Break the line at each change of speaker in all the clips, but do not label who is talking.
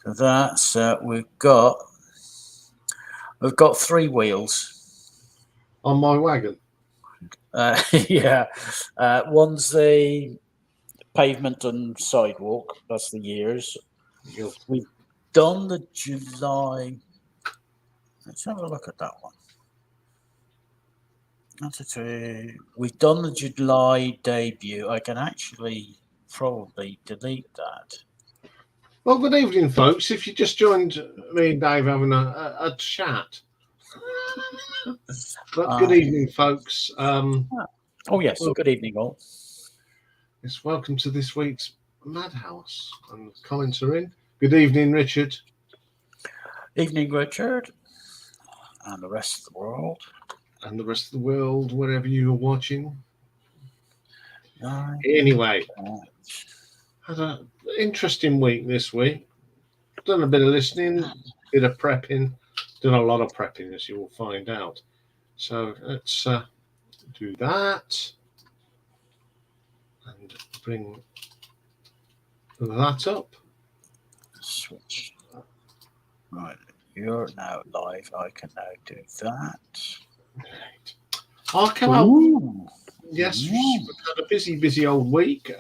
So that's we've got 3 wheels
on my wagon.
Yeah, one's the pavement and sidewalk. That's the years. We've done the July. Let's have a look at that one. We've done the July debut. I can actually probably delete that.
Well, good evening, folks. If you just joined me and Dave having a chat. But good evening, folks.
Oh, yes. Good evening, all.
Yes, welcome to this week's Madhouse. And comments are in. Good evening, Richard.
Evening, Richard. And the rest of the world.
And the rest of the world, wherever you're watching. Anyway, had an interesting week this week. Done a bit of listening, bit of prepping. Done a lot of prepping, as you will find out. So let's do that. And bring that up.
Switch. Right, you're now live. I can now do that.
Right. I'll come out. Yes, we've had a busy old week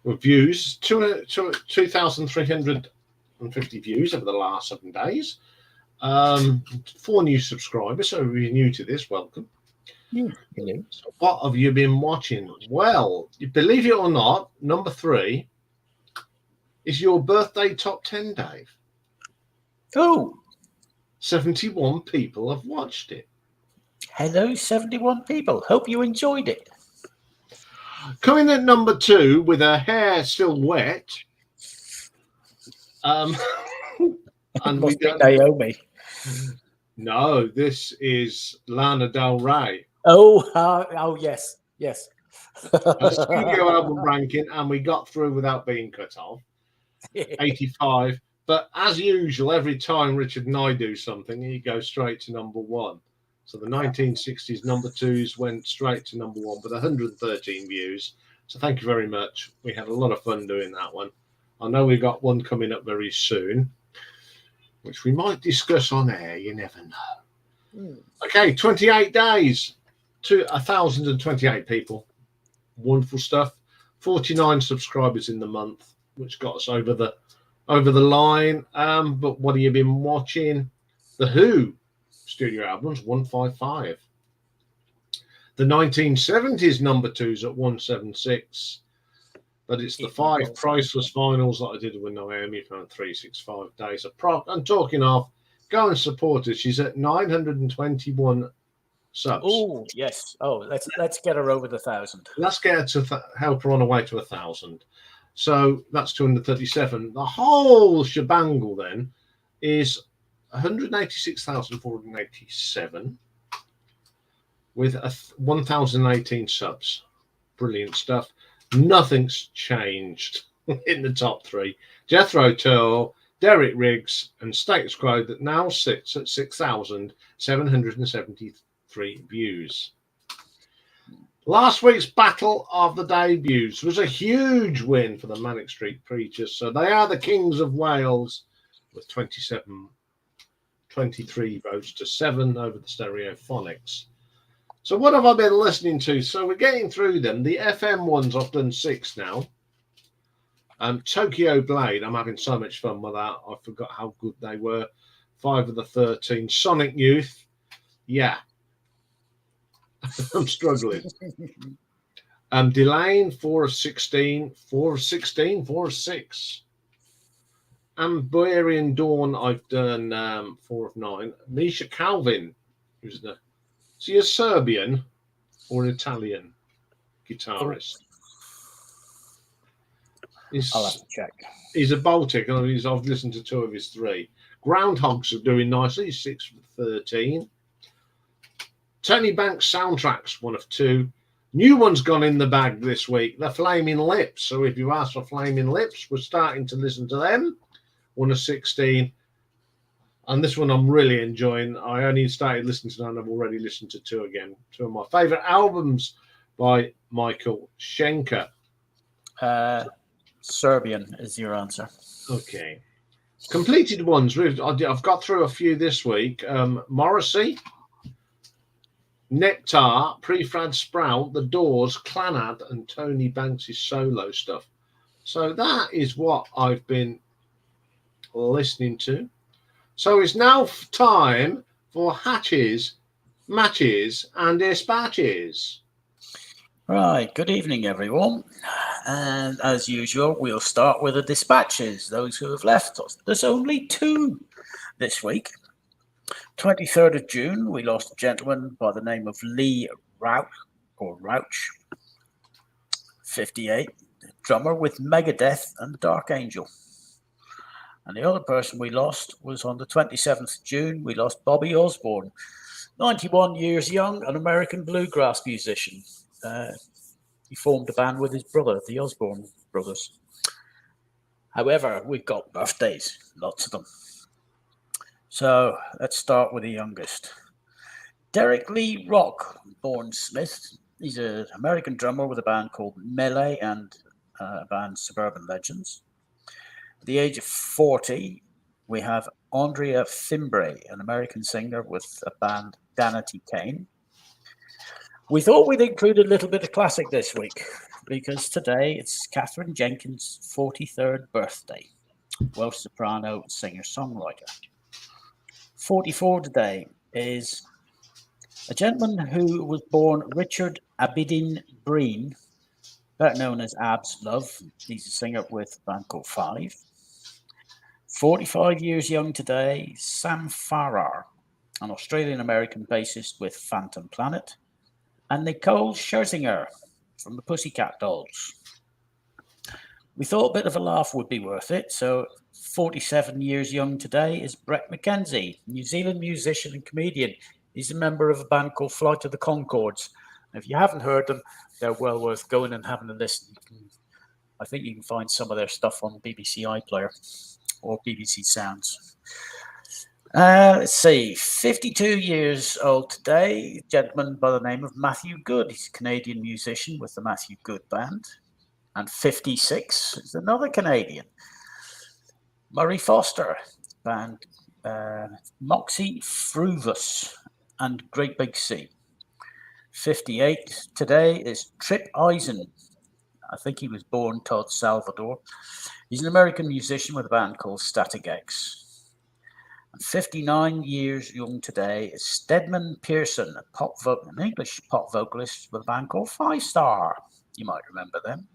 with views. 2,350 views over the last 7 days. 4 new subscribers. So if you're new to this, welcome.
Hello.
So what have you been watching? Well, believe it or not, number 3 is your birthday top 10, Dave.
Oh,
71 people have watched it.
Hello, 71 people. Hope you enjoyed it.
Coming at number 2 with her hair still wet. And
must be Naomi.
No, this is Lana Del Rey.
Oh, yes.
A studio album ranking, and we got through without being cut off. 85. But as usual, every time Richard and I do something, he goes straight to number 1. So the 1960s number 2s went straight to number 1 with 113 views. So thank you very much. We had a lot of fun doing that one. I know we've got one coming up very soon, which we might discuss on air. You never know. Okay, 28 days to 1,028 people. Wonderful stuff. 49 subscribers in the month, which got us over the line. But what have you been watching? The Who studio albums, 155. The 1970s number 2s at 176. But it's the 5 priceless finals that I did with Naomi for 365 days. And talking of, go and support her. She's at 921 subs.
Oh, yes. Oh, let's get her over the 1,000.
Let's get her to help her on her way to 1,000. So that's 237. The whole shebangle then is 186,487 with 1,018 subs. Brilliant stuff. Nothing's changed in the top 3. Jethro Tull, Derek Riggs, and Status Quo that now sits at 6,773 views. Last week's Battle of the Debuts was a huge win for the Manic Street Preachers. So they are the Kings of Wales with 23 votes to 7 over the Stereophonics. So what have I been listening to? So we're getting through them. The FM ones, I've done 6 now. Tokyo Blade, I'm having so much fun with that. I forgot how good they were. 5 of the 13. Sonic Youth, yeah. I'm struggling. Delane, 4 of 16. 4 of 16, 4 of 6. Amberian Dawn, I've done 4 of 9. Misha Calvin, who's the... Is he a Serbian or an Italian guitarist?
I'll have to check.
He's a Baltic, and I've listened to 2 of his 3. Groundhogs are doing nicely, 6 of 13. Tony Banks Soundtracks, 1 of 2. New one's gone in the bag this week, The Flaming Lips. So if you ask for Flaming Lips, we're starting to listen to them. 1 of 16. And this one I'm really enjoying. I only started listening to that and I've already listened to 2 again. 2 of my favourite albums by Michael Schenker.
Serbian is your answer.
Okay. Completed ones. I've got through a few this week. Morrissey, Nectar, Prefab Sprout, The Doors, Clanad, and Tony Banks' solo stuff. So that is what I've been listening to. So it's now time for hatches, matches, and dispatches.
Right, good evening, everyone. And as usual, we'll start with the dispatches, those who have left us. There's only 2 this week. 23rd of June, we lost a gentleman by the name of Lee Rauch, 58, drummer with Megadeth and Dark Angel. And the other person we lost was on the 27th of June, we lost Bobby Osborne, 91 years young, an American bluegrass musician. He formed a band with his brother, the Osborne brothers. However, we've got birthdays, lots of them. So let's start with the youngest. Derek Lee Rock, born Smith. He's an American drummer with a band called Melee and a band Suburban Legends. At the age of 40, we have Andrea Fimbre, an American singer with a band Danity Kane. We thought we'd include a little bit of classic this week because today it's Catherine Jenkins' 43rd birthday, Welsh soprano, singer-songwriter. 44 today is a gentleman who was born Richard Abidin Breen, better known as Abs Love. He's a singer with a band called Five. 45 years young today, Sam Farrar, an Australian-American bassist with Phantom Planet, and Nicole Scherzinger from the Pussycat Dolls. We thought a bit of a laugh would be worth it, so 47 years young today is Brett McKenzie, New Zealand musician and comedian. He's a member of a band called Flight of the Conchords. If you haven't heard them, they're well worth going and having a listen. I think you can find some of their stuff on BBC iPlayer or BBC Sounds. Let's see, 52 years old today, a gentleman by the name of Matthew Good. He's a Canadian musician with the Matthew Good Band. And 56 is another Canadian, Murray Foster, band Moxie Fruvus and Great Big Sea. 58 today is Trip Eisen. I think he was born Todd Salvador. He's an American musician with a band called Static X. 59 years young today is Stedman Pearson, an English pop vocalist with a band called Five Star. You might remember them.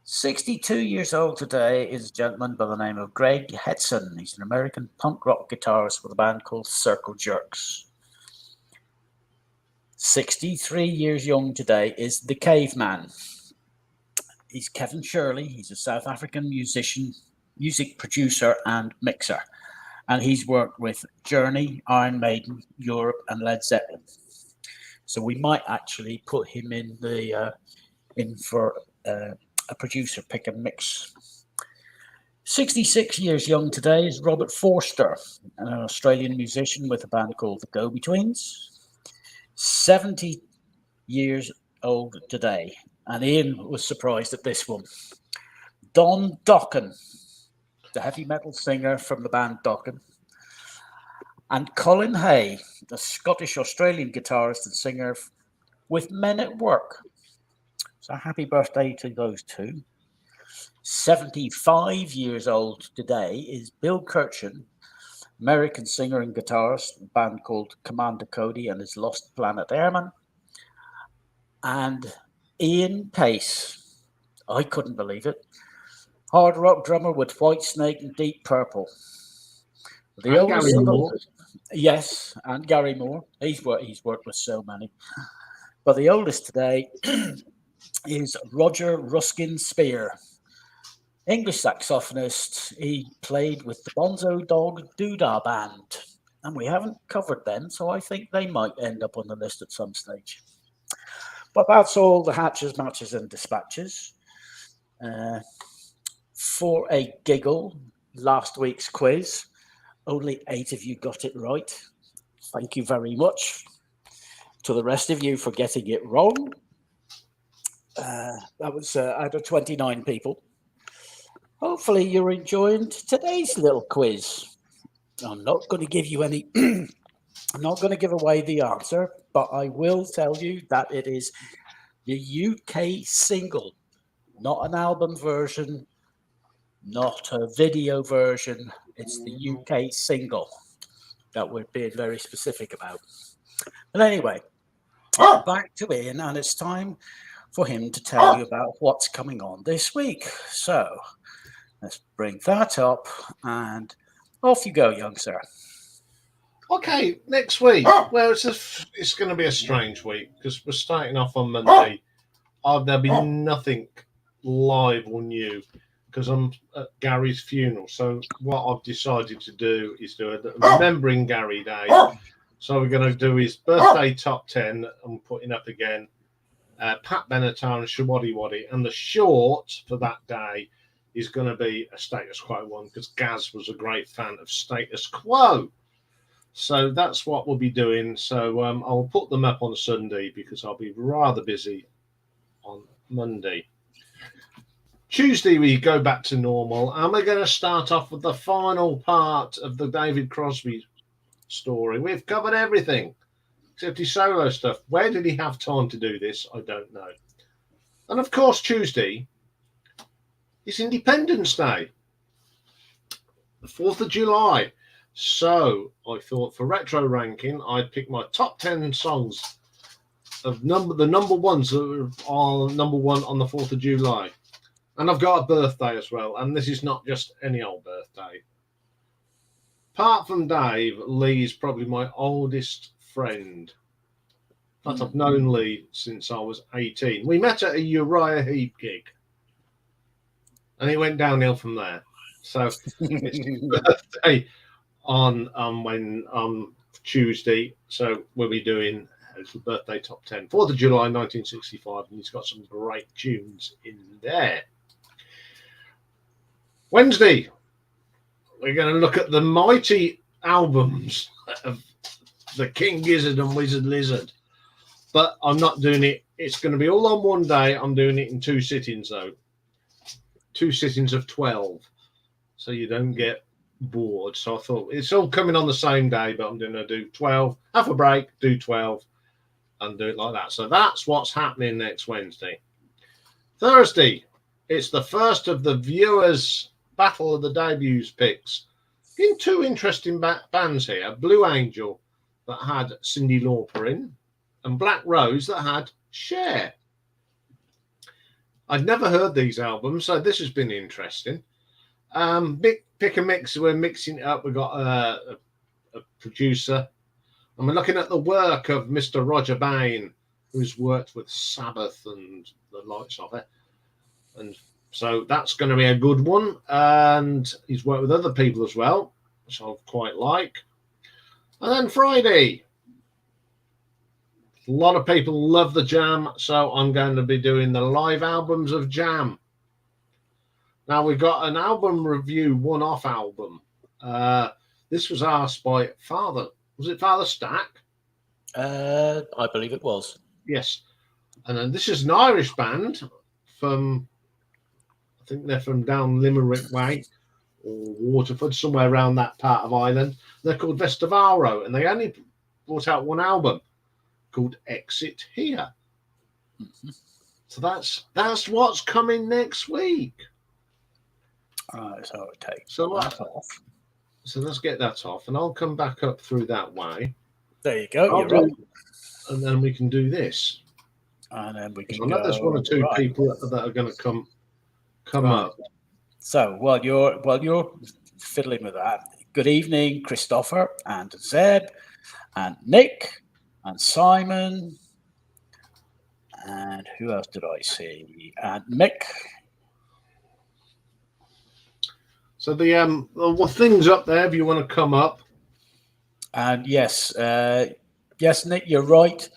62 years old today is a gentleman by the name of Greg Hetson. He's an American punk rock guitarist with a band called Circle Jerks. 63 years young today is The Caveman. He's Kevin Shirley. He's a South African musician, music producer, and mixer. And he's worked with Journey, Iron Maiden, Europe, and Led Zeppelin. So we might actually put him in for a producer pick and mix. 66 years young today is Robert Forster, an Australian musician with a band called the Go-Betweens. 70 years old today, and Iain was surprised at this one. Don Dokken, the heavy metal singer from the band Dokken, and Colin Hay, the Scottish-Australian guitarist and singer with Men at Work. So happy birthday to those two. 75 years old today is Bill Kirchen, American singer and guitarist, a band called Commander Cody and his Lost Planet Airmen. And Ian Pace, I couldn't believe it, hard rock drummer with Whitesnake and Deep Purple. The oldest of those, yes, and Gary Moore. He's worked with so many. But the oldest today is Roger Ruskin Spear, English saxophonist. He played with the Bonzo Dog Doodah Band, and we haven't covered them, so I think they might end up on the list at some stage. But that's all the hatches, matches, and dispatches. For a giggle, last week's quiz, only 8 of you got it right. Thank you very much to the rest of you for getting it wrong. That was out of 29 people. Hopefully you're enjoying today's little quiz. I'm not going to give you any, I'm not going to give away the answer, but I will tell you that it is the UK single, not an album version, not a video version. It's the UK single that we're being very specific about. But anyway, back to Iain, and it's time for him to tell you about what's coming on this week. So let's bring that up, and off you go, young sir.
Okay, next week. Well, it's going to be a strange week because we're starting off on Monday. There'll be nothing live or new because I'm at Gary's funeral. So what I've decided to do is do a Remembering Gary Day. So we're going to do his birthday top 10. I'm putting up again Pat Benatar and Shawadi Wadi. And the short for that day is going to be a Status Quo one because Gaz was a great fan of Status Quo. So that's what we'll be doing. So I'll put them up on Sunday because I'll be rather busy on Monday. Tuesday, we go back to normal. And we're going to start off with the final part of the David Crosby story. We've covered everything except his solo stuff. Where did he have time to do this? I don't know. And of course, Tuesday is Independence Day, the 4th of July. So I thought for retro ranking, I'd pick my top 10 songs of the number ones that are number one on the 4th of July. And I've got a birthday as well. And this is not just any old birthday. Apart from Dave, Lee is probably my oldest friend. In fact, I've known Lee since I was 18. We met at a Uriah Heep gig. And it went downhill from there. So it's his birthday on Tuesday. So we'll be doing his birthday top 10. 4th of July, 1965. And he's got some great tunes in there. Wednesday, we're going to look at the mighty albums of the King Gizzard and Wizard Lizard. But I'm not doing it. It's going to be all on one day. I'm doing it in 2 sittings, though. 2 sittings of 12. So you don't get bored. So I thought it's all coming on the same day, but I'm going to do 12, have a break, do 12, and do it like that. So that's what's happening next Wednesday. Thursday, it's the first of the viewers' Battle of the Debuts picks. In 2 interesting bands here. Blue Angel, that had Cyndi Lauper in, and Black Rose, that had Cher. I'd never heard these albums, so this has been interesting. Pick a mix. We're mixing it up. We've got a producer, and we're looking at the work of Mr. Roger Bain, who's worked with Sabbath and the likes of it. And so that's going to be a good one. And he's worked with other people as well, which I quite like. And then Friday, a lot of people love the Jam, so I'm going to be doing the live albums of Jam. Now, we've got an album review, one-off album. This was asked by Father. Was it Father Stack?
I believe it was.
Yes. And then this is an Irish band from, I think they're from down Limerick way or Waterford, somewhere around that part of Ireland. They're called Vestavaro, and they only brought out one album called Exit Here. Mm-hmm. So that's what's coming next week.
So it takes
that
off.
So let's get that off, and I'll come back up through that way.
There you go. You're right.
And then we can do this.
And then we can.
I know there's 1 or 2 people that are going to come up.
So while you're fiddling with that, good evening, Christopher and Zeb and Nick and Simon and who else did I see? And Mick.
So the things up there, if you want to come up.
And yes, Nick, you're right.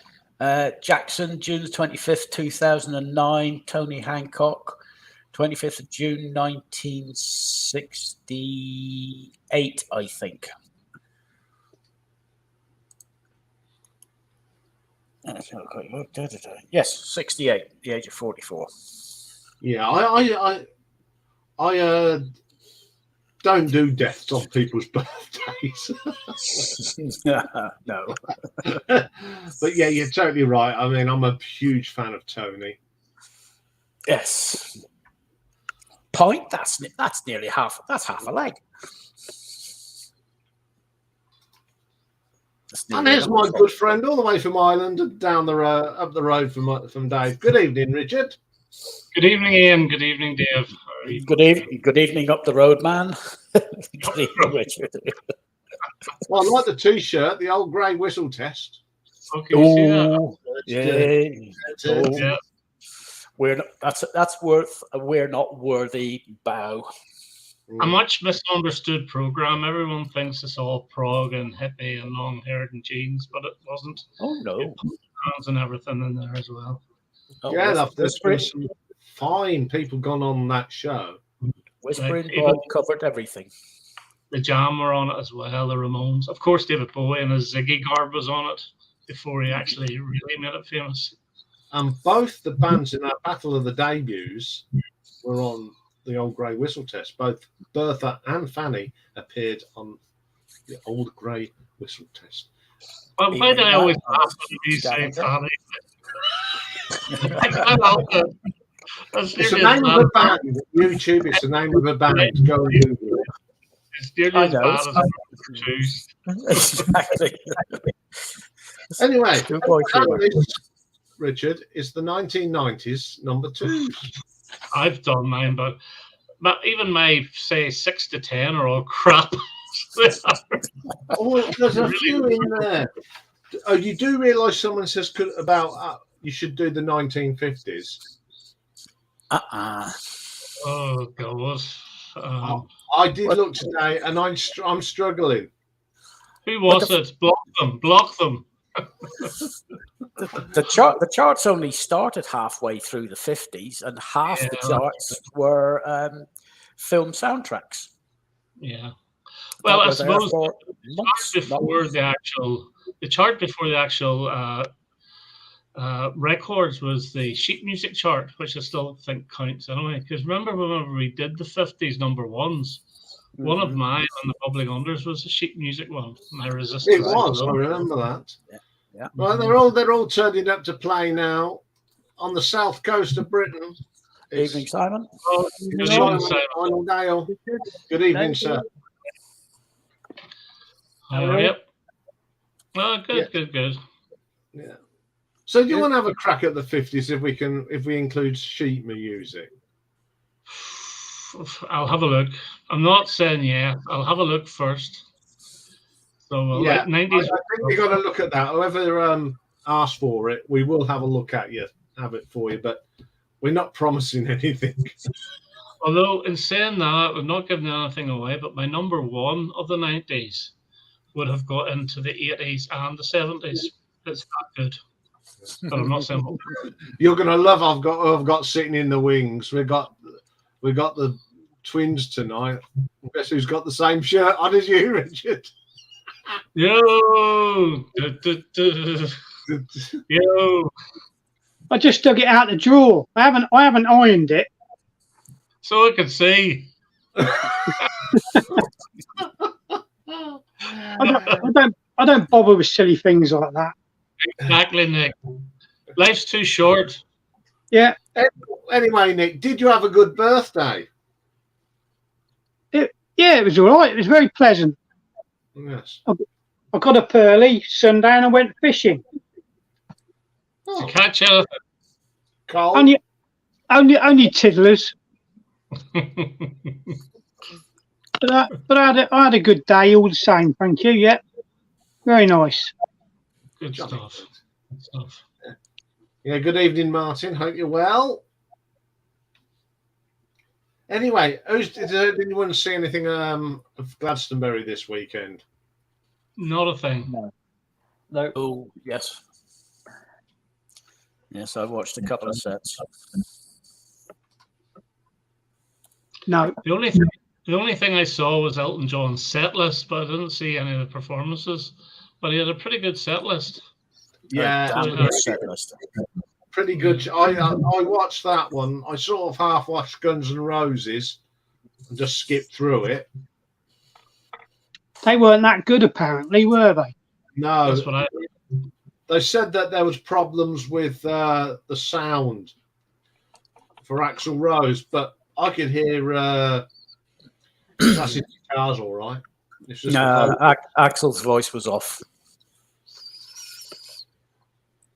Jackson, June the 25th, 2009. Tony Hancock, 25th of June, 1968, I think. Yes, 68, the age of 44.
Yeah, I don't do deaths on people's birthdays.
No.
But yeah, you're totally right. I mean, I'm a huge fan of Tony.
Yes. Point. That's nearly half. That's half a leg.
And here's my good friend all the way from Ireland, down the road, up the road from Dave. Good evening, Richard.
Good evening, Ian. Good evening, Dave.
Good evening up the road, man. Good evening, Richard.
Well, I like the T-shirt, the old grey whistle test.
Okay, you see that?
Yeah. We're not, that's worth a we're not worthy bow.
A much misunderstood program. Everyone thinks it's all prog and hippie and long haired and jeans, but it wasn't.
Oh no,
hands and everything in there as well.
Oh, yeah, there's been some fine people gone on that show.
Whispering Bob covered everything.
The Jam were on it as well. The Ramones, of course, David Bowie and his Ziggy garb was on it before he actually really made it famous.
And both the bands in our Battle of the Debuts were on the old grey whistle test. Both Bertha and Fanny appeared on the old grey whistle test.
Well, why do I always laugh when you say Fanny? I can't help it.
It's the name of a band. YouTube, it's the name of a band. Go and Google it.
It's nearly as bad as
Exactly.
Anyway, Richard, it's the 1990s number 2.
I've done mine, but even my, say, 6 to 10 are all crap.
Oh, there's a few in there. Oh, you do realise someone says about you should do the 1950s?
Oh, God.
I did look today, and I'm struggling.
Who was it? Block them.
The charts only started halfway through the 50s, and half the charts were film soundtracks.
Yeah. Well, I suppose the chart before the actual records was the sheet music chart, which I still think counts anyway. Because remember, whenever we did the 50s number ones, one of mine on the Public Unders was a sheet music one. My Resistance.
It was. I remember that.
Yeah.
Well, they're all turning up to play now on the south coast of Britain.
Evening, Simon.
Oh, good evening,
Simon. Dale. Good evening, sir.
Yep. Oh, good.
Yeah. So, do you want to have a crack at the 50s if we include sheet music?
I'll have a look. I'm not saying yeah. I'll have a look first. So,
yeah,
90s.
I think you got to look at that. Whoever asked for it, we will have a look at you, have it for you, but we're not promising anything.
Although, in saying that, we're not giving anything away, but my number 1 of the 90s would have got into the 80s and the 70s. It's that good. But I'm not saying what.
You're going to love I've got sitting in the wings. We got the twins tonight. Guess who's got the same shirt on as you, Richard?
Yo! Yo!
I just dug it out the drawer. I haven't ironed it.
So I can see.
I don't bother with silly things like that.
Exactly, Nick. Life's too short.
Yeah.
Anyway, Nick, did you have a good birthday?
It was all right. It was very pleasant.
Yes.
I got up early Sunday and I went fishing.
To catch anything.
Carl?
Only tiddlers. But I had a good day all the same. Thank you. Yeah. Very nice.
Good stuff.
Yeah, good evening, Martin. Hope you're well. Anyway, did anyone see anything of Glastonbury this weekend?
Not a thing.
No. Oh, yes. Yes, I watched a couple of sets.
No.
The only thing I saw was Elton John's set list, but I didn't see any of the performances. But he had a pretty good set list.
Yeah,
set list.
Pretty good. I watched that one. I sort of half watched Guns N' Roses, and just skipped through it.
They weren't that good, apparently, were they?
No,
That's what I.
they said that there was problems with the sound for Axl Rose, but I could hear that's his guitar's all right. It's just
Axel's voice was off.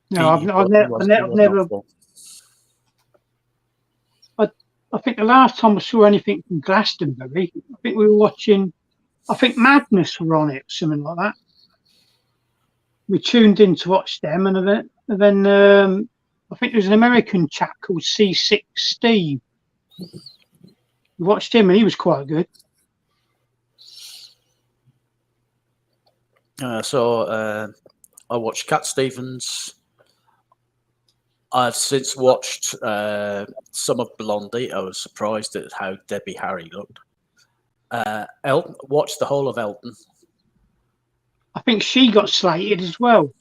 No, I've never. I think the last time I saw anything from Glastonbury, I think we were watching. I think Madness were on it, something like that. We tuned in to watch them, and then I think there's an American chap called C6 Steve. We watched him, and he was quite good.
So I watched Cat Stevens. I've since watched some of Blondie. I was surprised at how Debbie Harry looked. Elton, watched the whole of Elton.
I think she got slated as well.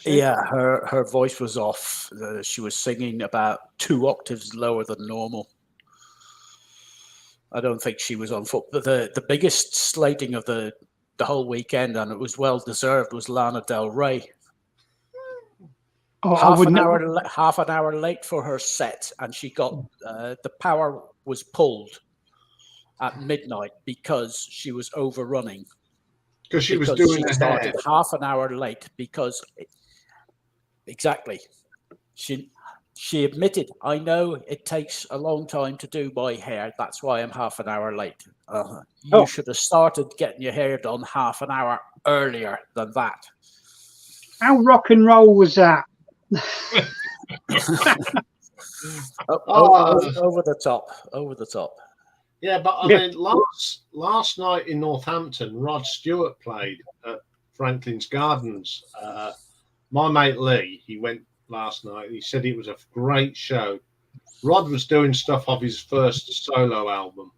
Yeah, her voice was off. She was singing about 2 octaves lower than normal. I don't think she was on foot. But the biggest slating of the whole weekend, and it was well deserved, was Lana Del Rey.
Oh,
half an hour late for her set, and she got the power was pulled at midnight because she was overrunning.
Because she was doing
she started half an hour late because exactly she admitted, I know it takes a long time to do my hair, that's why I'm half an hour late. You should have started getting your hair done half an hour earlier than that.
How rock and roll was that?
Over the top.
Yeah, but I mean, last night in Northampton, Rod Stewart played at Franklin's Gardens. My mate Lee, he went last night. He said it was a great show. Rod was doing stuff off his first solo album,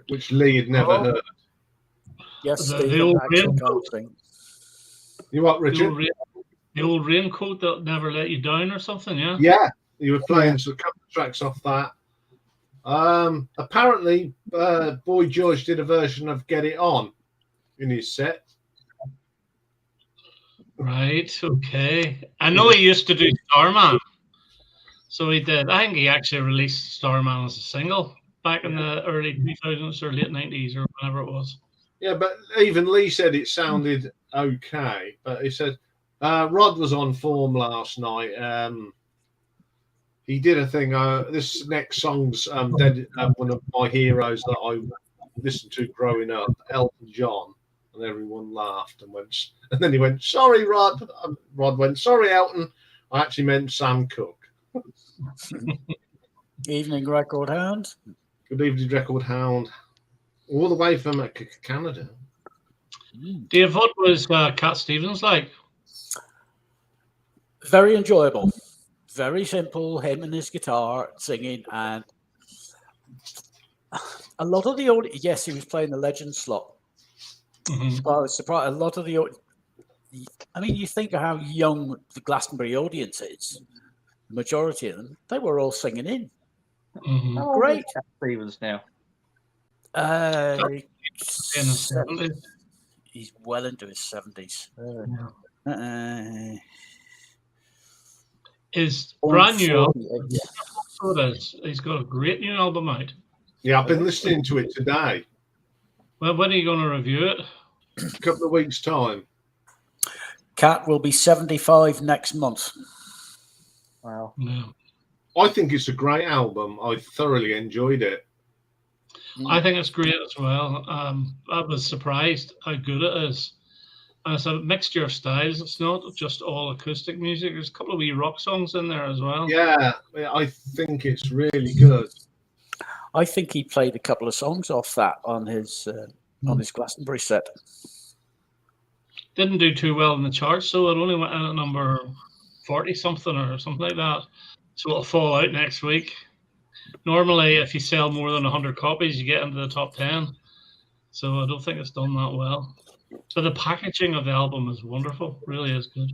which Lee had never heard.
Yes,
the old raincoat.
You what, Richard?
The old raincoat that never let you down, or something, yeah.
Yeah, you were playing a couple of tracks off that. Apparently, Boy George did a version of "Get It On" in his set.
Right. Okay. I know he used to do Starman, so he did. I think he actually released Starman as a single back in the early 2000s or late 90s or whenever it was.
Yeah, but even Lee said it sounded okay. But he said Rod was on form last night. He did a thing. This next song's one of my heroes that I listened to growing up, Elton John, and everyone laughed and went. And then he went, "Sorry, Rod." Rod went, "Sorry, Elton. I actually meant Sam Cooke."
Evening, Record Hound.
Good evening, Record Hound. All the way from Canada.
Dave, what was Cat Stevens like?
Very enjoyable. Very simple, him and his guitar singing, and a lot of the audience. Yes, he was playing the legend slot.
Mm-hmm.
I was surprised. A lot of the audience. I mean, you think of how young the Glastonbury audience is. The majority of them, they were all singing in.
Mm-hmm.
How old is Cat Stevens now?
He's well into his 70s.
Is brand new album. So it is. He's got a great new album out.
Yeah, I've been listening to it today.
Well, when are you going to review it?
A couple of weeks' time.
Cat will be 75 next month.
Wow.
Yeah.
I think it's a great album. I thoroughly enjoyed it.
I think it's great as well. I was surprised how good it is. And it's a mixture of styles. It's not just all acoustic music. There's a couple of wee rock songs in there as well.
Yeah, I think it's really good.
I think he played a couple of songs off that on his Glastonbury set.
Didn't do too well in the charts, so it only went in at number 40 something or something like that. So it'll fall out next week. Normally, if you sell more than 100 copies, you get into the top 10. So I don't think it's done that well. But the packaging of the album is wonderful. Really is good.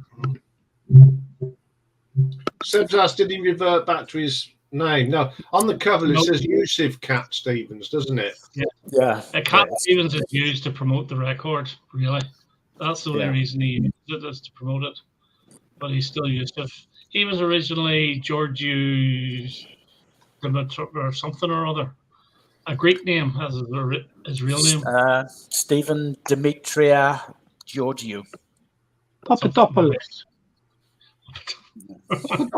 Seb's asked, did he revert back to his name. No, on the cover it
Nope.
says Yusuf Cat Stevens, doesn't it?
Yeah.
Cat
yeah,
Stevens is used to promote the record, really. That's the only
Yeah.
reason he used it, is to promote it. But he's still Yusuf. He was originally Georgiou or something or other. A Greek name as his real name.
Stephen Demetria Georgiou.
Papadopoulos.
Something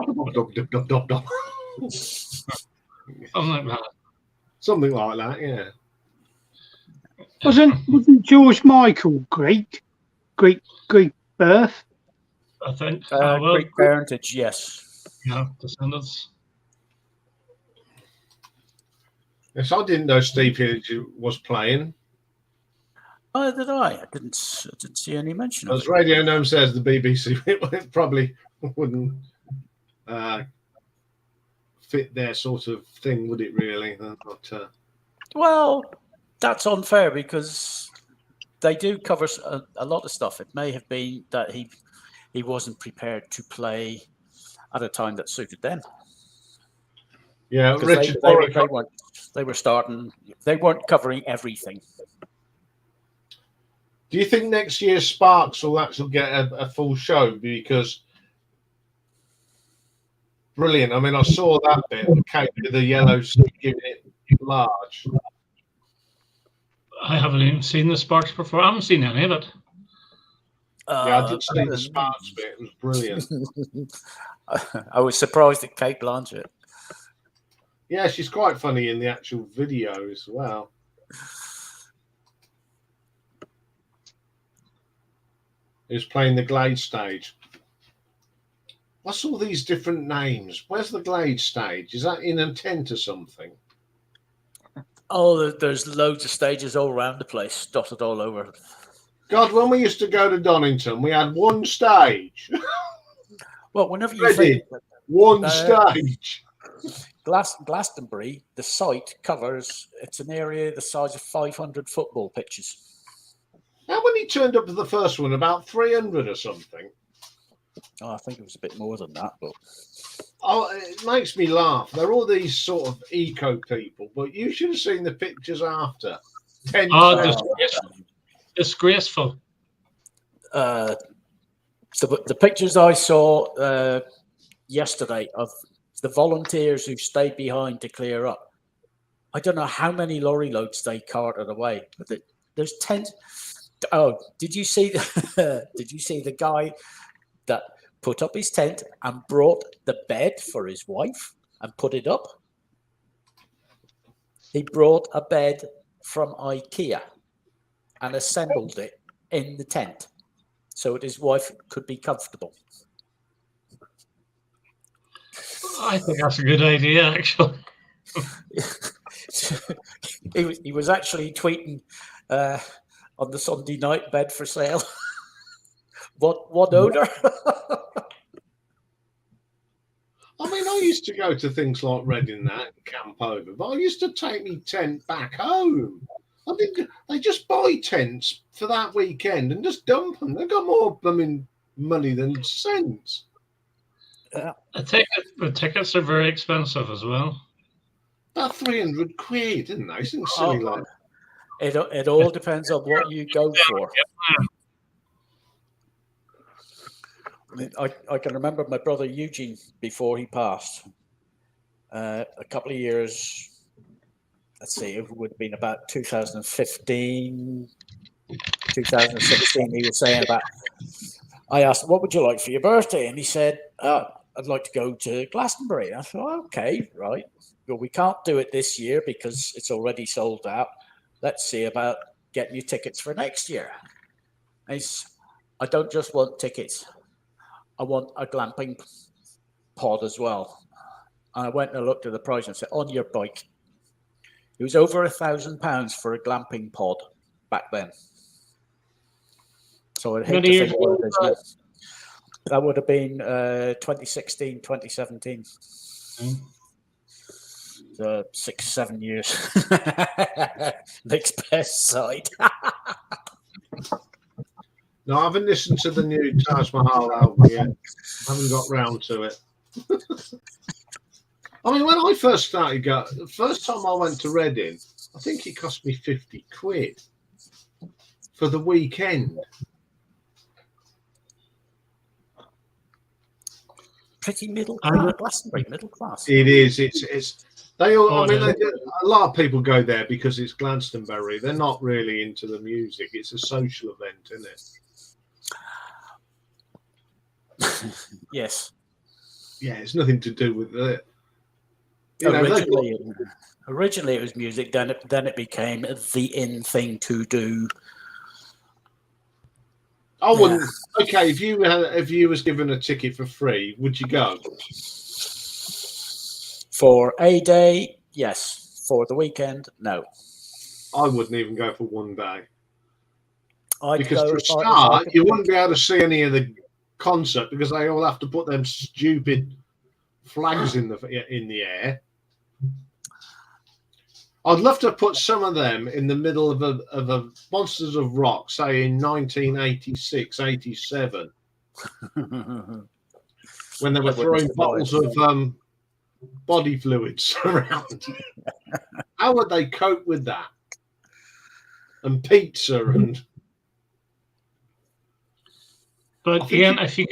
like that.
Something like that, yeah.
Wasn't George Michael Greek birth?
I think.
Greek parentage, yes.
Yeah, descendants.
Yes, I didn't know Steve Hillage was playing.
Oh, did I? I didn't see any mention of
As
it.
Radio Gnome says, the BBC it probably wouldn't fit their sort of thing, would it really? But,
Well, that's unfair because they do cover a lot of stuff. It may have been that he wasn't prepared to play at a time that suited them.
yeah,
Because
Richard
they were starting. They weren't covering everything.
Do you think next year Sparks will actually get a full show? Because brilliant. I mean, I saw that bit, the cake with the yellow stick giving it large.
I haven't even seen the Sparks before. I haven't seen any of it.
Yeah, I did see the Sparks bit. It was brilliant.
I was surprised at Kate Blanchett.
Yeah, she's quite funny in the actual video as well. He was playing the Glade stage. What's all these different names? Where's the Glade stage? Is that in a tent or something?
Oh, there's loads of stages all around the place, dotted all over.
God, when we used to go to Donington, we had one stage.
Well, whenever you think
one stage.
Glastonbury, the site covers, it's an area the size of 500 football pitches.
How many turned up to the first one? About 300 or something.
Oh, I think it was a bit more than that, but
Oh, it makes me laugh. They're all these sort of eco people, but you should have seen the pictures after.
Disgraceful.
So the pictures I saw yesterday of the volunteers who stayed behind to clear up, I don't know how many lorry loads they carted away. But there's 10. Oh, did you see the guy that put up his tent and brought the bed for his wife and put it up? He brought a bed from IKEA and assembled it in the tent so that his wife could be comfortable.
I think that's a good idea, actually.
He was actually tweeting on the Sunday night, bed for sale. What owner?
I mean, I used to go to things like Reading that camp over, but I used to take my tent back home. I think they just buy tents for that weekend and just dump them. They've got more blooming money than sense.
The tickets are very expensive as well.
About 300 quid, isn't they? Something silly like that.
It all depends on what you go for. I can remember my brother Eugene before he passed. A couple of years, let's see, it would have been about 2015, 2016. He was saying about, I asked, what would you like for your birthday? And he said, I'd like to go to Glastonbury. I thought, okay, right. Well, we can't do it this year because it's already sold out. Let's see about getting you tickets for next year. I don't just want tickets. I want a glamping pod as well. And I went and looked at the price and said, on your bike. It was over £1,000 for a glamping pod back then. So I'd hate to think what it is now. That would have been 2016, 2017. So 6-7 years. Next best side.
No, I haven't listened to the new Taj Mahal album yet. I haven't got round to it. I mean, when I first started going, the first time I went to Reading, I think it cost me 50 quid for the weekend.
Pretty middle class, Glastonbury, middle class.
It is. It's. They all.
Oh,
I mean,
no.
a lot of people go there because it's Glastonbury. They're not really into the music. It's a social event, isn't it?
Yes.
Yeah, it's nothing to do with it. You know,
Originally it was music. Then it became the in thing to do.
I wouldn't. Okay, if you was given a ticket for free, would you go?
For a day, yes. For the weekend, no.
I wouldn't even go for one day.
I'd
Because
go
for a
if I
start,
could
you
pick.
wouldn't be able to see any of the concert because they all have to put them stupid flags in the air. I'd love to put some of them in the middle of a Monsters of Rock, say in 1986, 87, when they were throwing bottles of body fluids around. How would they cope with that? And pizza and.
But Ian, if you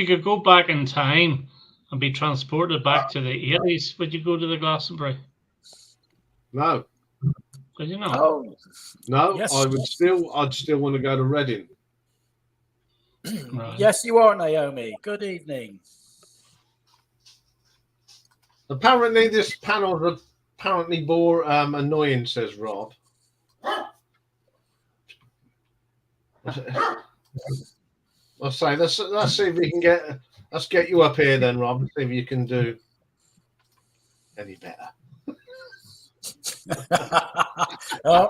could go back in time and be transported back to the 80s, would you go to the Glastonbury?
No.
Would you not?
Oh,
No,
yes.
I'd still want to go to Reading.
Right.
Yes, you are, Naomi. Good evening.
Apparently, this panel is apparently more annoying, says Rob. I'll say let's see if we can let's get you up here then, Rob, and see if you can do any better.
Oh.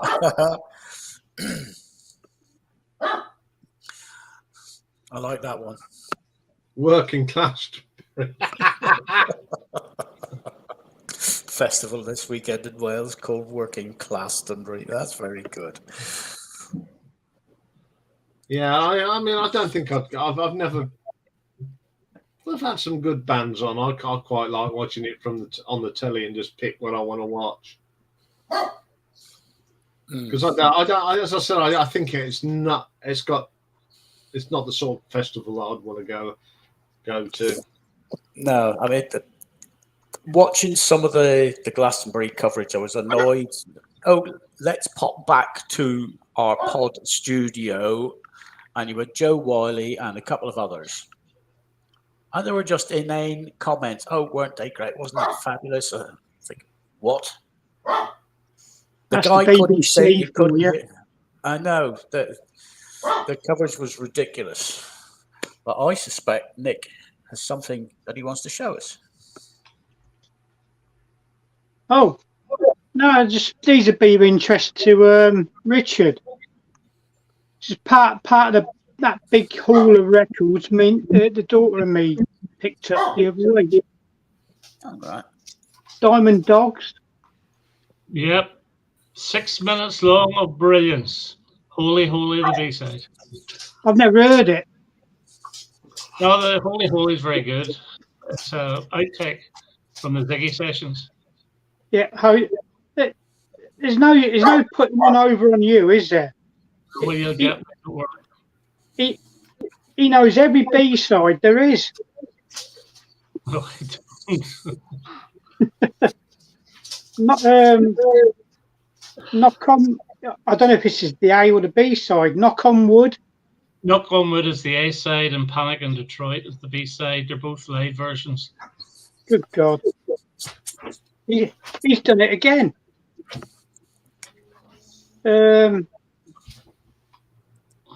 I like that one.
Working class.
Festival this weekend in Wales called Working Glastonbury. That's very good.
Yeah, I mean, I don't think I've never. We've had some good bands on. I quite like watching it on the telly and just pick what I want to watch. Because I don't. As I said, I think it's not. It's not the sort of festival that I'd want to go to.
No, I mean, watching some of the Glastonbury coverage, I was annoyed. Oh, let's pop back to our pod studio, and you had Joe Wiley and a couple of others. And there were just inane comments. Oh, weren't they great? Wasn't that fabulous? I think, what? The
That's
guy
the
couldn't say
BBC
you couldn't.
for you.
I know. The coverage was ridiculous. But I suspect Nick has something that he wants to show us.
Oh, no, just these would be of interest to Richard. Just part of that big haul of records. I mean, the daughter and me picked up the other week.
All right.
Diamond Dogs.
Yep. 6 minutes long of brilliance. Holy, holy, the B-side.
I've never heard it.
No, the Holy, holy is very good. It's an outtake from the Ziggy sessions.
Yeah, there's no putting one over on you, is there?
Well, you'll get it. Don't worry.
He knows every B-side there is.
No, I don't.
Knock on. I don't know if this is the A or the B side. Knock on Wood.
Knock on Wood is the A side, and Panic in Detroit is the B side. They're both live versions.
Good God, he's done it again.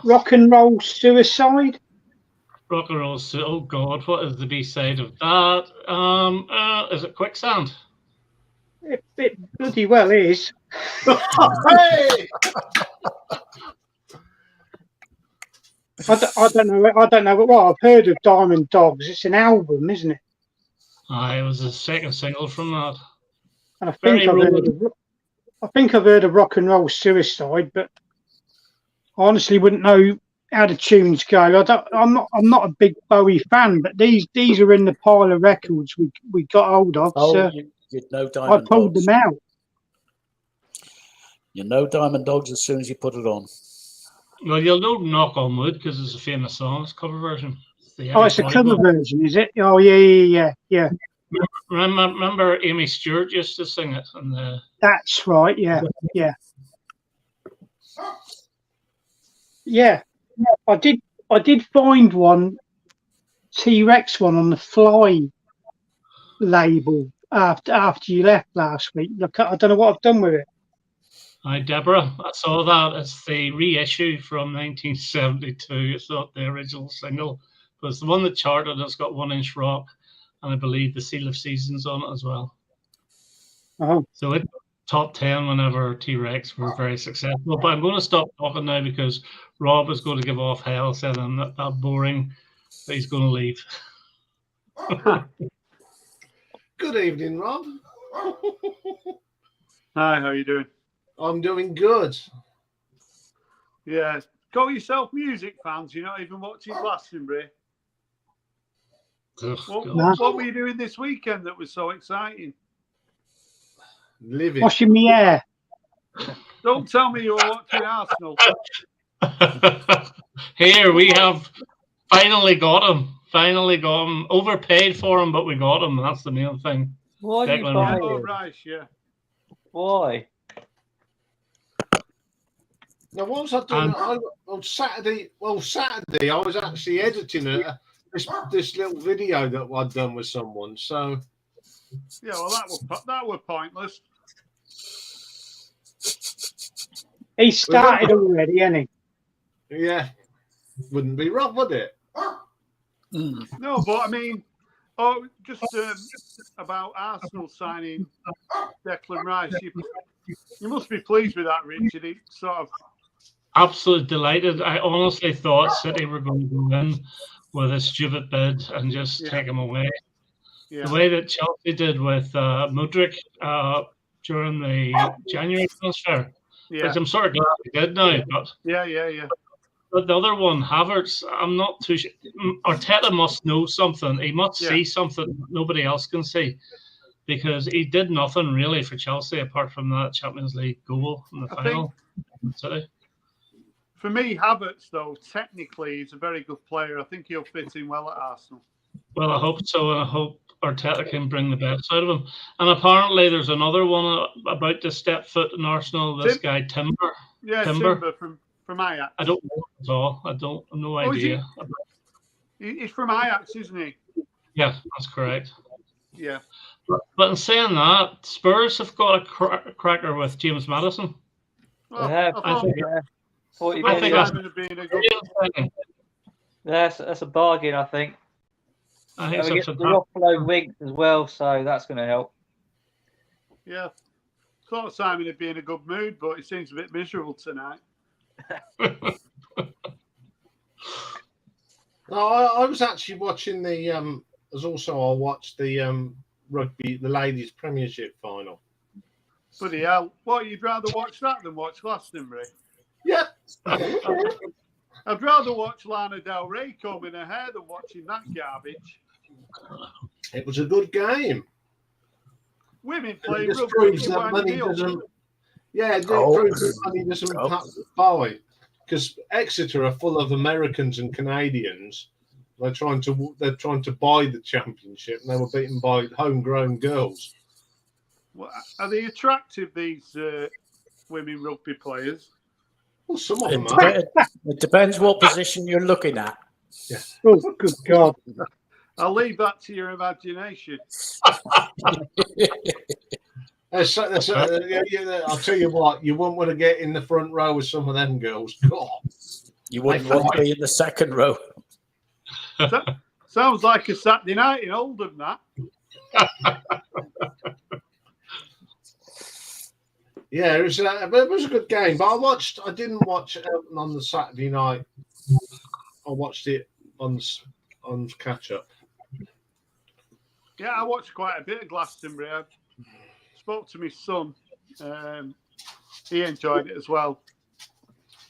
Rock and Roll Suicide.
Rock and Roll. Oh God, what is the B side of that? Is it Quicksand?
It bloody well is.
Hey!
I don't know. Well, I've heard of Diamond Dogs. It's an album, isn't it?
It was the second single from that.
And I think I've heard of Rock and Roll Suicide, but I honestly wouldn't know how the tunes go. I'm not a big Bowie fan, but these are in the pile of records we got hold of.
Oh,
So
you know
I
Diamond
pulled
Dogs.
them out.
You know Diamond Dogs as soon as you put it on.
Well, you'll know Knock on Wood because it's a famous song. It's a cover version.
Oh, it's a cover version, is it? Oh, yeah.
Remember Amy Stewart used to sing it? And
That's right, yeah. I did find one T-Rex one on the Fly label after you left last week. Look, I don't know what I've done with it.
Hi, Deborah. I saw that. It's the reissue from 1972. It's not the original single, but it's the one that charted. It's got 1 Inch Rock, and I believe the Seal of Seasons on it as well.
Oh,
So it top 10 whenever T-Rex were very successful. But I'm going to stop talking now because Rob is going to give off hell, saying I'm not that boring, that he's going to leave.
Good evening, Rob.
Hi, how you doing?
I'm doing good.
Yeah. Call yourself music fans. You're not even watching Glastonbury. What were you doing this weekend that was so exciting?
Living.
washing me hair.
Don't tell me you were watching Arsenal.
Here we have finally got him. Overpaid for him, but we got him. That's the main thing.
Why are you
Declan
buying?
Oh, right, yeah.
Why?
Now, what was I doing on Saturday? Well, Saturday I was actually editing this little video that I'd done with someone. So
Yeah, well, that were pointless.
He started already, hasn't he?
yeah, wouldn't be Rob, would it?
No, but I mean, just about Arsenal signing Declan Rice. You must be pleased with that, Richard. He sort of.
Absolutely delighted. I honestly thought City were going to go in with a stupid bid and just take him away.
Yeah.
The way that Chelsea did with Mudryk during the January transfer, which I'm sort of glad they did now. But But the other one, Havertz, I'm not too sure. Arteta must know something. He must see something nobody else can see, because he did nothing really for Chelsea apart from that Champions League goal in the final.
For me, Havertz, though, technically, he's a very good player. I think he'll fit in well at Arsenal.
Well, I hope so, and I hope Arteta can bring the best out of him. And apparently there's another one about to step foot in Arsenal, this guy, Timber.
Yeah, Timber from Ajax.
I don't know at all. I don't have no idea.
He's from Ajax, isn't he?
Yeah, that's correct.
Yeah.
But in saying that, Spurs have got a cracker with James Maddison.
Well,
They have.
I think
Simon would be in a good. That's a bargain, I think.
I think
we get the offload Winks as well, so that's going to help.
Yeah. Thought Simon would be in a good mood, but he seems a bit miserable tonight.
No, I was actually watching the. As also, I watched the rugby, the ladies' Premiership final.
Bloody hell! What, you'd rather watch that than watch Glastonbury?
Yeah.
I'd rather watch Lana Del Rey combing her hair than watching that garbage.
It was a good game.
Women play
rugby.
Proves
that money doesn't. Yeah, it proves that money doesn't buy. Because Exeter are full of Americans and Canadians. They're trying to buy the championship, and they were beaten by homegrown girls.
Well, are they attractive, these women rugby players?
Well, some of them are.
It depends what position you're looking at.
Yeah.
Oh, good God.
I'll leave that to your imagination.
I'll tell you what, you wouldn't want to get in the front row with some of them girls. God.
You wouldn't want to be in the second row.
Sounds like a Saturday night in Oldham, that.
Yeah, it was a good game. But I didn't watch it on the Saturday night. I watched it on catch up.
Yeah, I watched quite a bit of Glastonbury. I spoke to my son. He enjoyed it as well.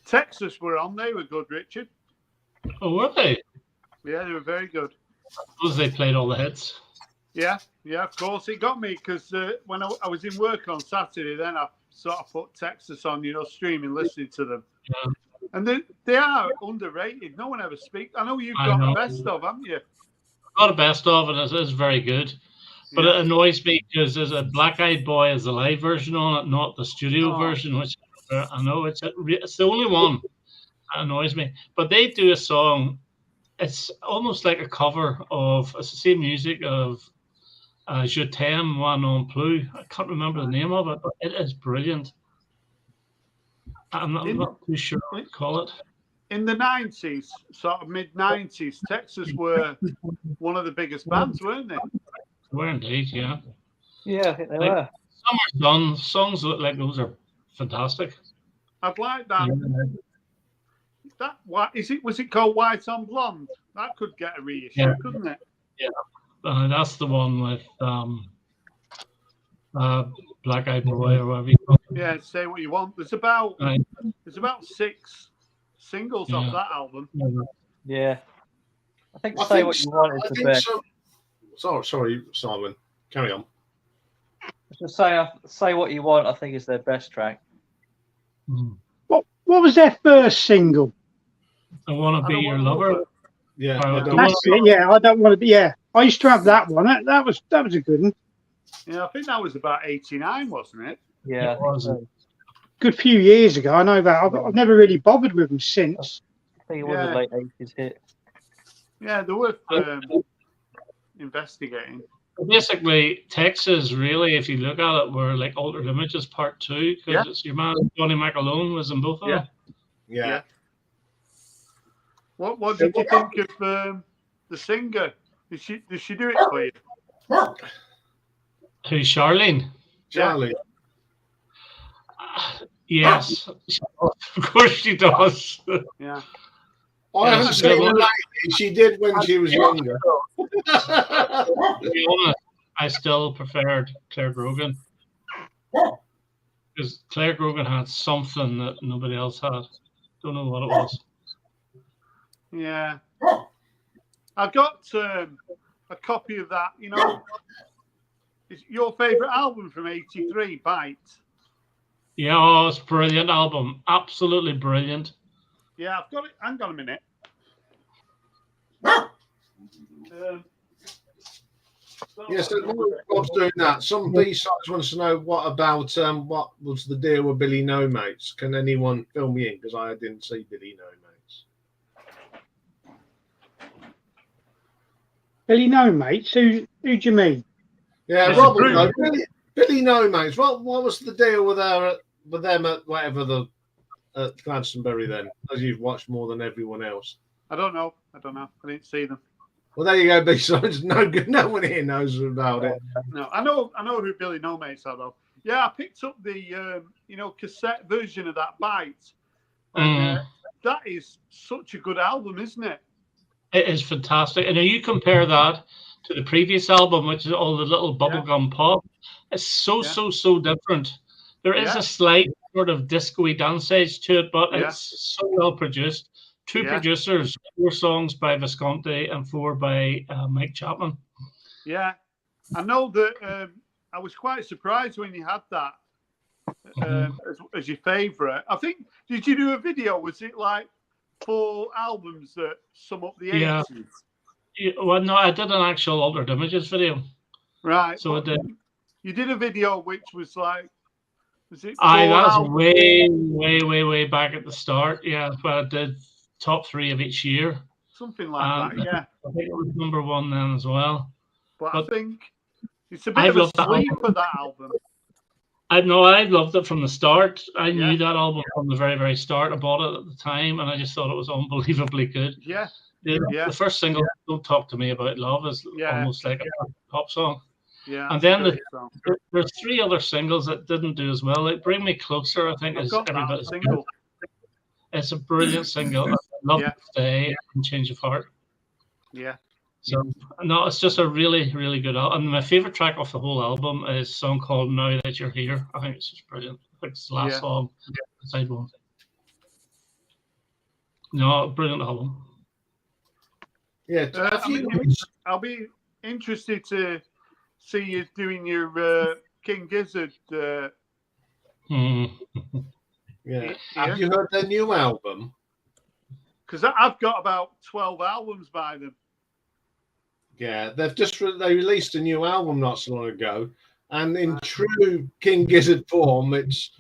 Texas were on. They were good, Richard.
Oh, were they?
Yeah, they were very good.
I suppose they played all the hits.
Yeah, of course. It got me because when I was in work on Saturday, then I sort of put Texas on, streaming, listening to them.
Yeah.
And they are underrated. No one ever speaks. I know you've got the best of, haven't you?
Got a best of, and it is very good. But it annoys me because there's a Black Eyed Boy as the live version on it, not the studio version, which I know it's the only one that annoys me. But they do a song. It's almost like a cover of it's the same music of Je t'aime moi non plus. I can't remember the name of it, but it is brilliant. I'm not too sure what to call it.
In the 90s, sort of mid-90s, Texas were one of the biggest bands, weren't they?
They were indeed, yeah.
Yeah, I think they were.
Summer's Done songs like those are fantastic.
I'd like that.
Yeah.
Was it called White on Blonde? That could get a reissue, couldn't it?
Yeah, that's the one with Black Eyed Boy or whatever you call it.
Yeah, Say What You Want. There's about 6 singles off that album.
Yeah, I think Say What You Want is the best.
Sorry, Simon. Carry on.
I was just saying, Say What You Want, I think is their best track.
What was their first single?
I Want to Be Your Lover.
Yeah,
that's it. Yeah, I don't want to be. Yeah, I used to have that one. That was a good one.
Yeah, I think that was about 89, wasn't it?
Yeah,
it was.
Good few years ago. I know that. I've never really bothered with them since.
I think it was a late 80s hit.
Yeah, they were investigating.
Basically, Texas, really, if you look at it, were like Altered Images Part 2, because your man Johnny McAlone was in both of them.
Yeah.
What did you think of the singer? Did she do it for you?
Who's Charlene?
Charlie.
Yes, of course she does.
Yeah.
I haven't seen her lately. She did when she was younger.
To be honest, I still preferred Claire Grogan. Because Claire Grogan had something that nobody else had. Don't know what it was.
Yeah. I got a copy of that, It's your favourite album from '83, Bite.
Yeah, it's a brilliant album. Absolutely brilliant.
Yeah, I've got it. Hang on a minute.
Yes, Bob's doing that. Some B-sides wants to know what about what was the deal with Billy No Mates? Can anyone fill me in? Because I didn't see Billy No Mates.
Billy No Mates? Who do you mean?
Yeah, Robert, no, Billy No Mates. What was the deal with them at whatever at Glastonbury then? As you've watched more than everyone else.
I don't know. I didn't see them.
Well, there you go, B-sides. No one here knows about it.
No, I know who Billy No Mates are though. Yeah, I picked up the cassette version of that Bite. And, that is such a good album, isn't it?
It is fantastic. And you compare that to the previous album, which is all the little bubblegum pop. It's so different. There is a slight sort of disco-y dance edge to it, but it's so well produced. Two producers, 4 songs by Visconti and 4 by Mike Chapman.
Yeah, I know that. I was quite surprised when you had that as your favourite. I think, did you do a video? Was it like 4 albums that sum up the 80s?
Yeah, well, no, I did an actual Altered Images video.
Right.
So I did.
You did a video which was like, was it?
That's way back at the start. Yeah, but I did top 3 of each year.
Something like that, yeah.
I think it was number 1 then as well.
But I think it's a bit of a sleeper, that album.
I loved it from the start. I knew that album from the very, very start. I bought it at the time, and I just thought it was unbelievably good.
Yeah.
The first single, Don't Talk to Me About Love, is almost like a pop song.
Yeah.
And then there's 3 other singles that didn't do as well. Like Bring Me Closer, I think, is every bit as good. It's a brilliant single. I love to Stay and Change of Heart.
Yeah.
So, no, it's just a really, really good album. And my favourite track off the whole album is a song called Now That You're Here. I think it's just brilliant. I think it's the last song, side 1. No, brilliant album.
Yeah,
I'll be interested to see you doing your King Gizzard.
Yeah. Have you heard their new album?
Because I've got about 12 albums by them.
Yeah, they've just they released a new album not so long ago, and in true King Gizzard form, this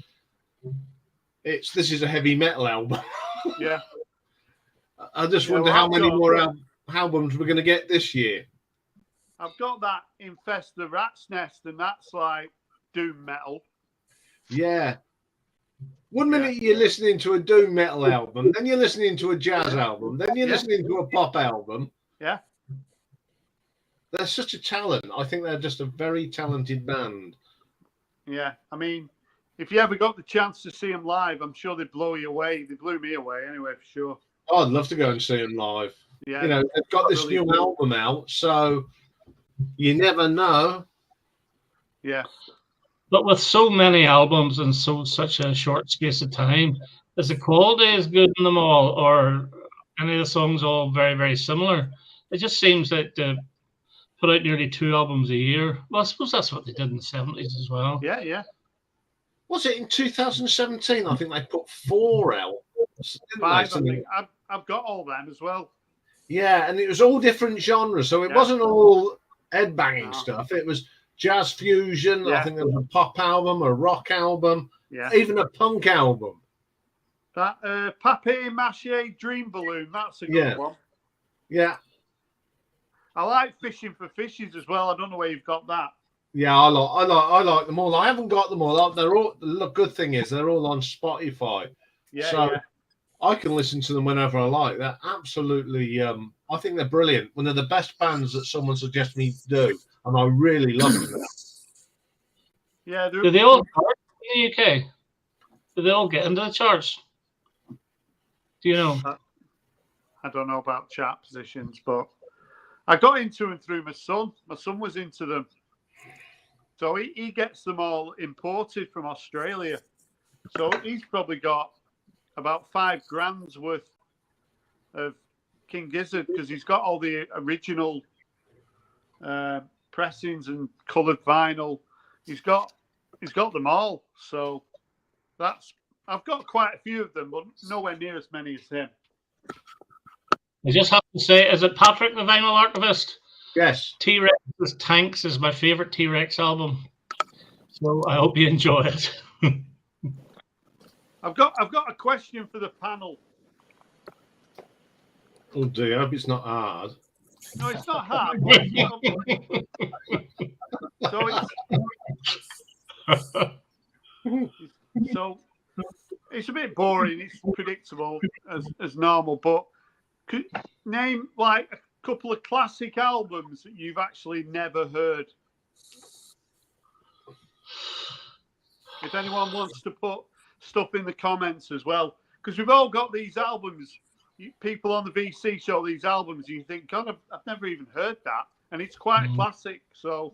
is a heavy metal album.
Yeah.
I just wonder how many more albums we're going to get this year.
I've got that Infest the Rat's Nest, and that's like doom metal.
Yeah. One minute you're listening to a doom metal album, then you're listening to a jazz album, then you're listening to a pop album.
Yeah.
They're such a talent. I think they're just a very talented band.
Yeah. I mean, if you ever got the chance to see them live, I'm sure they'd blow you away. They blew me away anyway, for sure.
Oh, I'd love to go and see them live.
Yeah.
You know, they've got this new album out, so you never know.
Yeah.
But with so many albums and such a short space of time, is the quality as good in them all, or any of the songs all very, very similar? It just seems that they put out nearly 2 albums a year. Well, I suppose that's what they did in the 70s as well.
Yeah, yeah.
Was it in 2017? I think they put 4 out.
5, I think. I've got all them as well.
Yeah, and it was all different genres, so it wasn't all headbanging stuff. It was jazz fusion. I think there was a pop album, a rock album, even a punk album.
That Papier-Mâché Dream Balloon, that's a good one.
Yeah.
I like Fishing for Fishes as well. I don't know where you've got that.
Yeah, I like them all. I haven't got them all. They're all. The good thing is they're all on Spotify.
Yeah,
so I can listen to them whenever I like. They're absolutely. I think they're brilliant. One of the best bands that someone suggests me to do, and I really love them.
Yeah,
do they all chart in the UK? Do they all get into the charts? Do you know?
I don't know about chart positions, but I got into them through my son. My son was into them. So he gets them all imported from Australia. So he's probably got about $5,000 worth of King Gizzard because he's got all the original pressings and coloured vinyl. He's got them all. So I've got quite a few of them, but nowhere near as many as him.
I just have to say, is it Patrick the Vinyl Archivist?
Yes.
T-Rex's Tanks is my favourite T-Rex album. So I hope you enjoy it.
I've got a question for the panel.
Oh dear, I hope it's not hard.
No, it's not hard. So it's a bit boring. It's predictable as normal, but could name like a couple of classic albums that you've actually never heard. If anyone wants to put stuff in the comments as well, because we've all got these albums. People on the VC show these albums, you think, God, I've never even heard that, and it's quite a classic. So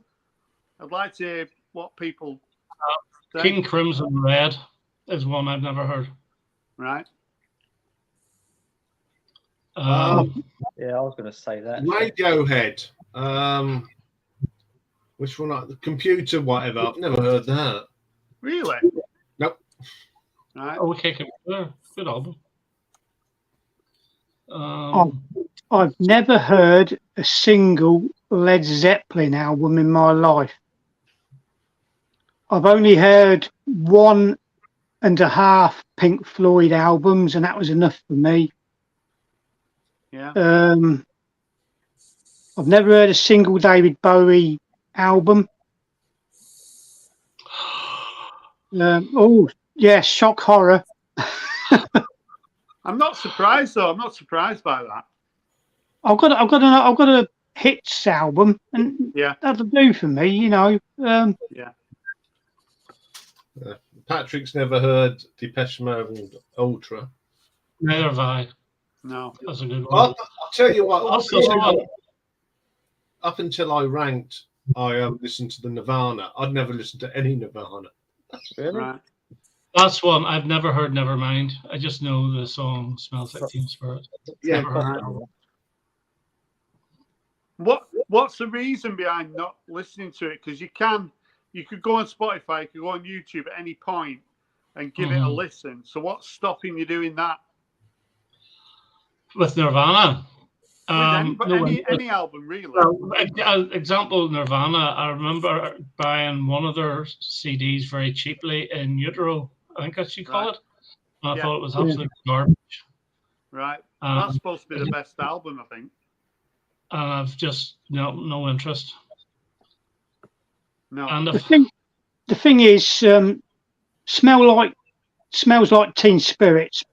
I'd like to hear what people think.
King Crimson Red is one I've never heard.
Right.
Yeah, I was going to say that.
Radiohead. Which one? The Computer, whatever. I've never heard that.
Really?
Nope.
Right.
Okay, Computer. Good album.
I've never heard a single Led Zeppelin album in my life. I've only heard 1.5 Pink Floyd albums, and that was enough for me.
Yeah.
I've never heard a single David Bowie album. Shock horror.
I'm not surprised though. I'm not surprised by that.
I've got a hits album, and that'll do for me. You know.
Patrick's never heard Depeche Mode Ultra.
Neither have I.
No,
that's a good one.
I'll tell you what. Up until I ranked, I listened to the Nirvana. I'd never listened to any Nirvana.
Really?
Right.
That's one I've never heard. Nevermind. I just know the song "Smells Like Teen Spirit."
Yeah.
What's the reason behind not listening to it? Because you could go on Spotify, you could go on YouTube at any point and give it a listen. So what's stopping you doing that?
With Nirvana.
With any album, really.
Example, Nirvana. I remember buying one of their CDs very cheaply in Utero, I think that's you call it. And I thought it was absolute garbage.
Right. That's supposed to be the best album, I think.
And I've just no interest.
No.
And
the thing is, Smells Like Teen Spirits.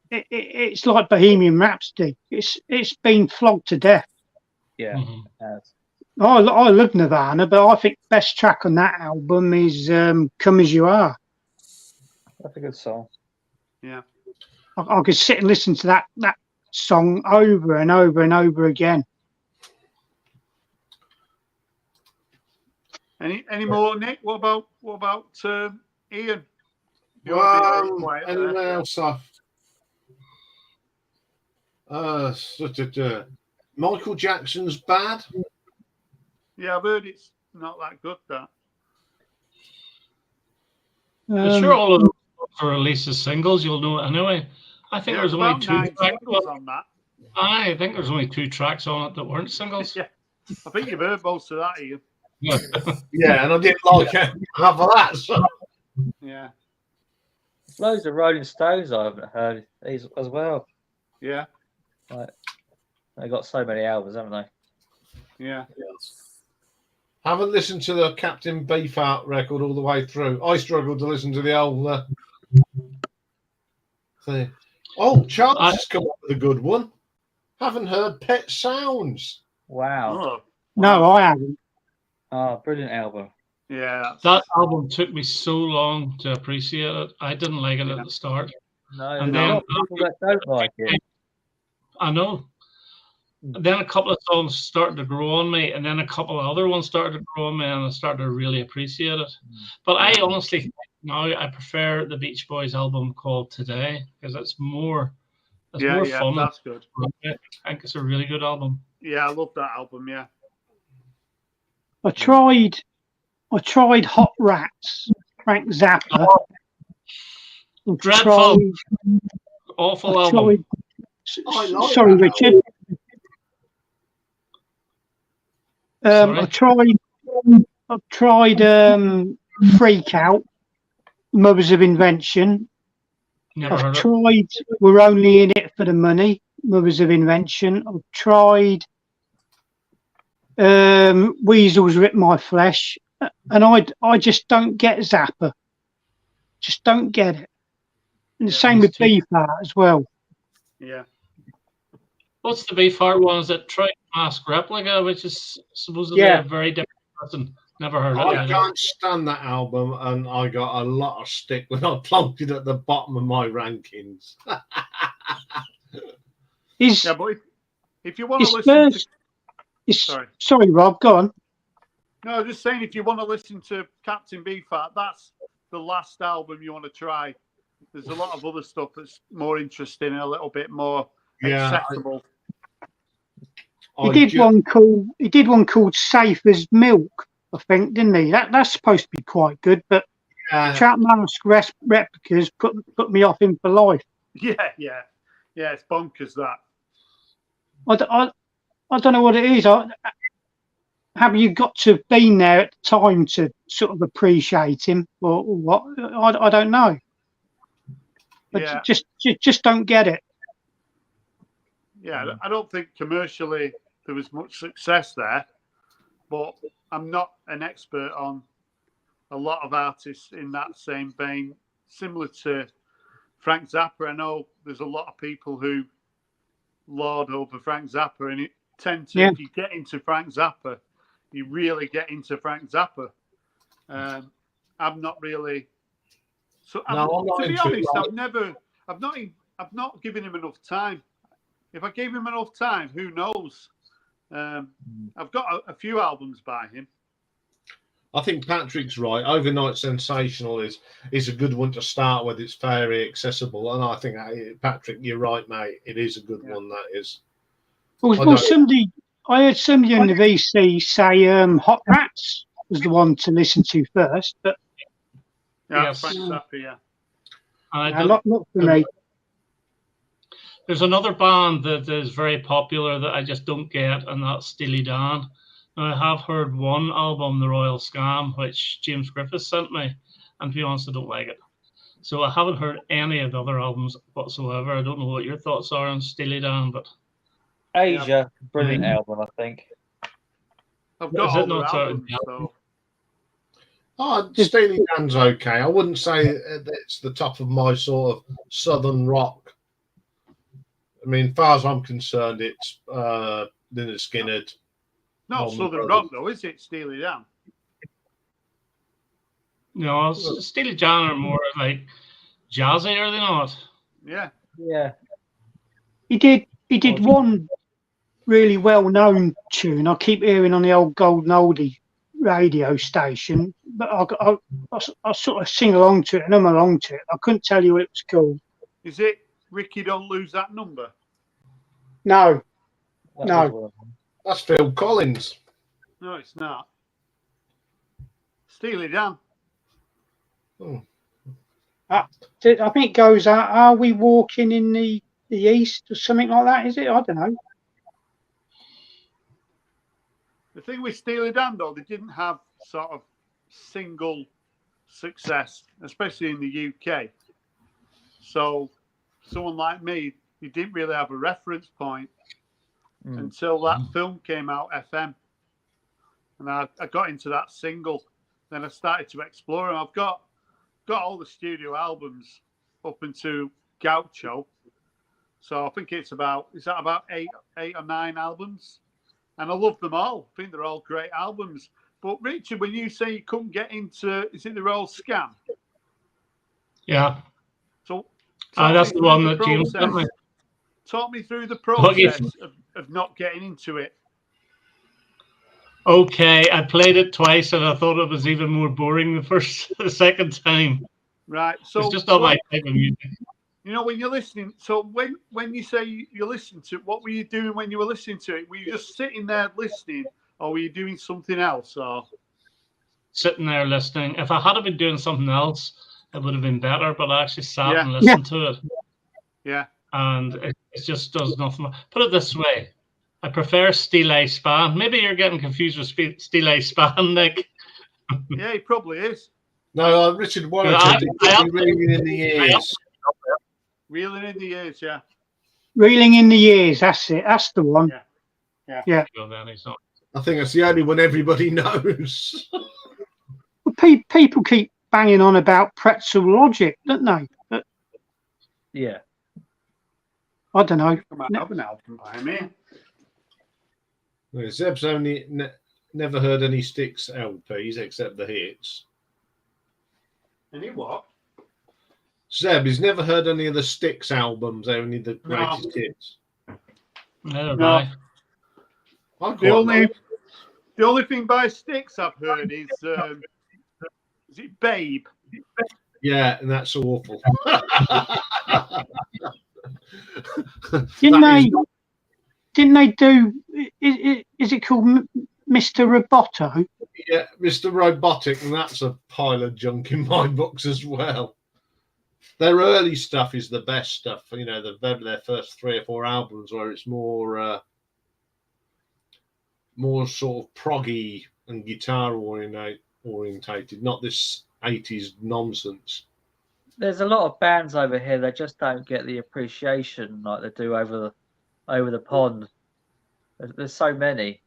It's like Bohemian Rhapsody. It's been flogged to death.
Yeah.
I love Nirvana, but I think best track on that album is "Come As You Are."
That's a good song.
Yeah.
I could sit and listen to that song over and over and over again.
Any more, Nick? What about Iain?
Anyone else? Michael Jackson's Bad.
Yeah, I've heard it's not that good. That.
I'm sure all of them are released as singles. You'll know it anyway. I think there's only 2 tracks
on that.
I think there's only 2 tracks on it that weren't singles.
Yeah, I think you've heard most of that, Iain.
Yeah, and I didn't like half of that. So.
Yeah.
Loads of Rolling Stones I haven't heard these as well.
Yeah.
They got so many albums, haven't they?
Yeah.
Haven't listened to the Captain Beefheart record all the way through. I struggled to listen to the old thing. Oh, Charles has come up with a good one. Haven't heard Pet Sounds.
Wow.
Oh.
No, I haven't.
Oh, brilliant album.
Yeah.
That album took me so long to appreciate it. I didn't like it at the start.
No,
and
there's a lot of people that don't like it.
I know. And then a couple of songs started to grow on me, and then a couple of other ones started to grow on me, and I started to really appreciate it. But I honestly think now I prefer the Beach Boys album called Today, because it's more fun.
That's good.
I think it's a really good album.
Yeah, I love that album. Yeah.
I tried Hot Rats, Frank Zappa.
Dreadful. Awful album.
Sorry, Richard. I tried Freak Out, Mothers of Invention. I've tried We're Only in It for the Money, Mothers of Invention. I've tried Weasels Rip My Flesh, and I just don't get Zappa. Just don't get it. And the same with Beefheart as well.
Yeah.
What's the Beefheart one? Is it Troy Mask Replica, which is supposedly a very different person? Never heard of it.
I can't stand that album, and I got a lot of stick when I plunked it at the bottom of my rankings.
But if you want to listen
Sorry, Rob, go on.
No, just saying, if you want to listen to Captain Beefheart, that's the last album you want to try. There's a lot of other stuff that's more interesting and a little bit more accessible.
He did one called Safe as Milk, I think, didn't he? That's supposed to be quite good, but Trap Mask Replicas put me off him for life.
Yeah, it's bonkers that.
I don't know what it is. Have you got to have been there at the time to sort of appreciate him, or what? I don't know. But just don't get it.
Yeah, I don't think commercially there was much success there, but I'm not an expert on a lot of artists in that same vein. Similar to Frank Zappa, I know there's a lot of people who lord over Frank Zappa, and it tends to, if you get into Frank Zappa, you really get into Frank Zappa. I'm not really. So to be honest, I've not given him enough time. If I gave him enough time, who knows? I've got a few albums by him.
I think Patrick's right. Overnight Sensational is a good one to start with. It's very accessible, and I think Patrick, you're right, mate. It is a good one. That is.
Well, I heard somebody in the VC say Hot Rats was the one to listen to first, but
Yeah,
Yes.
Frank Zappa, yeah.
not for me.
There's another band that is very popular that I just don't get, and that's Steely Dan. Now, I have heard one album, The Royal Scam, which James Griffiths sent me, and to be honest, I don't like it. So I haven't heard any of the other albums whatsoever. I don't know what your thoughts are on Steely Dan, but
Asia, brilliant album, I think.
I've got
Is
all
it
the
not
albums, so.
Oh, Steely Dan's okay. I wouldn't say it's the top of my sort of southern rock. I mean, as far as I'm concerned, it's Lynyrd Skynyrd.
Not southern rock, though, is it, Steely Dan?
no, Steely Dan are more like jazzy, are they not?
Yeah.
Yeah.
He did one really well-known tune. I keep hearing on the old Golden Oldie radio station, but I sort of sing along to it and I'm along to it. I couldn't tell you what it was called.
Is it Ricky Don't Lose That Number?
No.
That
No.
was one of them.
That's Phil Collins.
No, it's not. Steely Dan.
Oh.
I think it goes, are we walking in the east or something like that, is it? I don't know.
The thing with Steely Dan, though, they didn't have sort of single success, especially in the UK. So someone like me, you didn't really have a reference point until that film came out, FM. And I got into that single. Then I started to explore them. I've got all the studio albums up into Gaucho. So I think is that about eight or nine albums? And I love them all. I think they're all great albums. But Richard, when you say you couldn't get into, is it the Royal Scam?
Yeah.
So
that's the one that James sent me.
Talk me through the process of not getting into it.
Okay, I played it twice and I thought it was even more boring the second time.
Right. So
it's just not my type of music.
You know, when you're listening, so when you say you listen to it, what were you doing when you were listening to it? Were you just sitting there listening, or were you doing something else? Or
sitting there listening. If I had been doing something else, it would have been better. But I actually sat and listened to it.
Yeah.
And it just does nothing. Put it this way, I prefer Steely Span. Maybe you're getting confused with Steely Span, Nick.
Yeah, he probably is.
No, Richard Warrington reeling in the ears.
Reeling in the years, yeah.
Reeling in the years, that's it. That's the one.
Yeah.
I think that's the only one everybody knows.
Well, people keep banging on about Pretzel Logic, don't they? But
yeah.
I don't know.
Have an album by me.
Well, Zeb's only never heard any Styx LPs except the hits.
Any what?
Zeb, he's never heard any of the Styx albums, only the greatest hits.
No.
The only thing by Styx I've heard is it Babe?
Yeah, and that's awful.
Didn't they do? Is it called Mr. Roboto?
Yeah, Mr. Robotic, and that's a pile of junk in my books as well. Their early stuff is the best stuff. You know, their first 3 or 4 albums, where it's more sort of proggy and guitar orientated, not this 80s nonsense.
There's a lot of bands over here that just don't get the appreciation like they do over the pond. There's so many.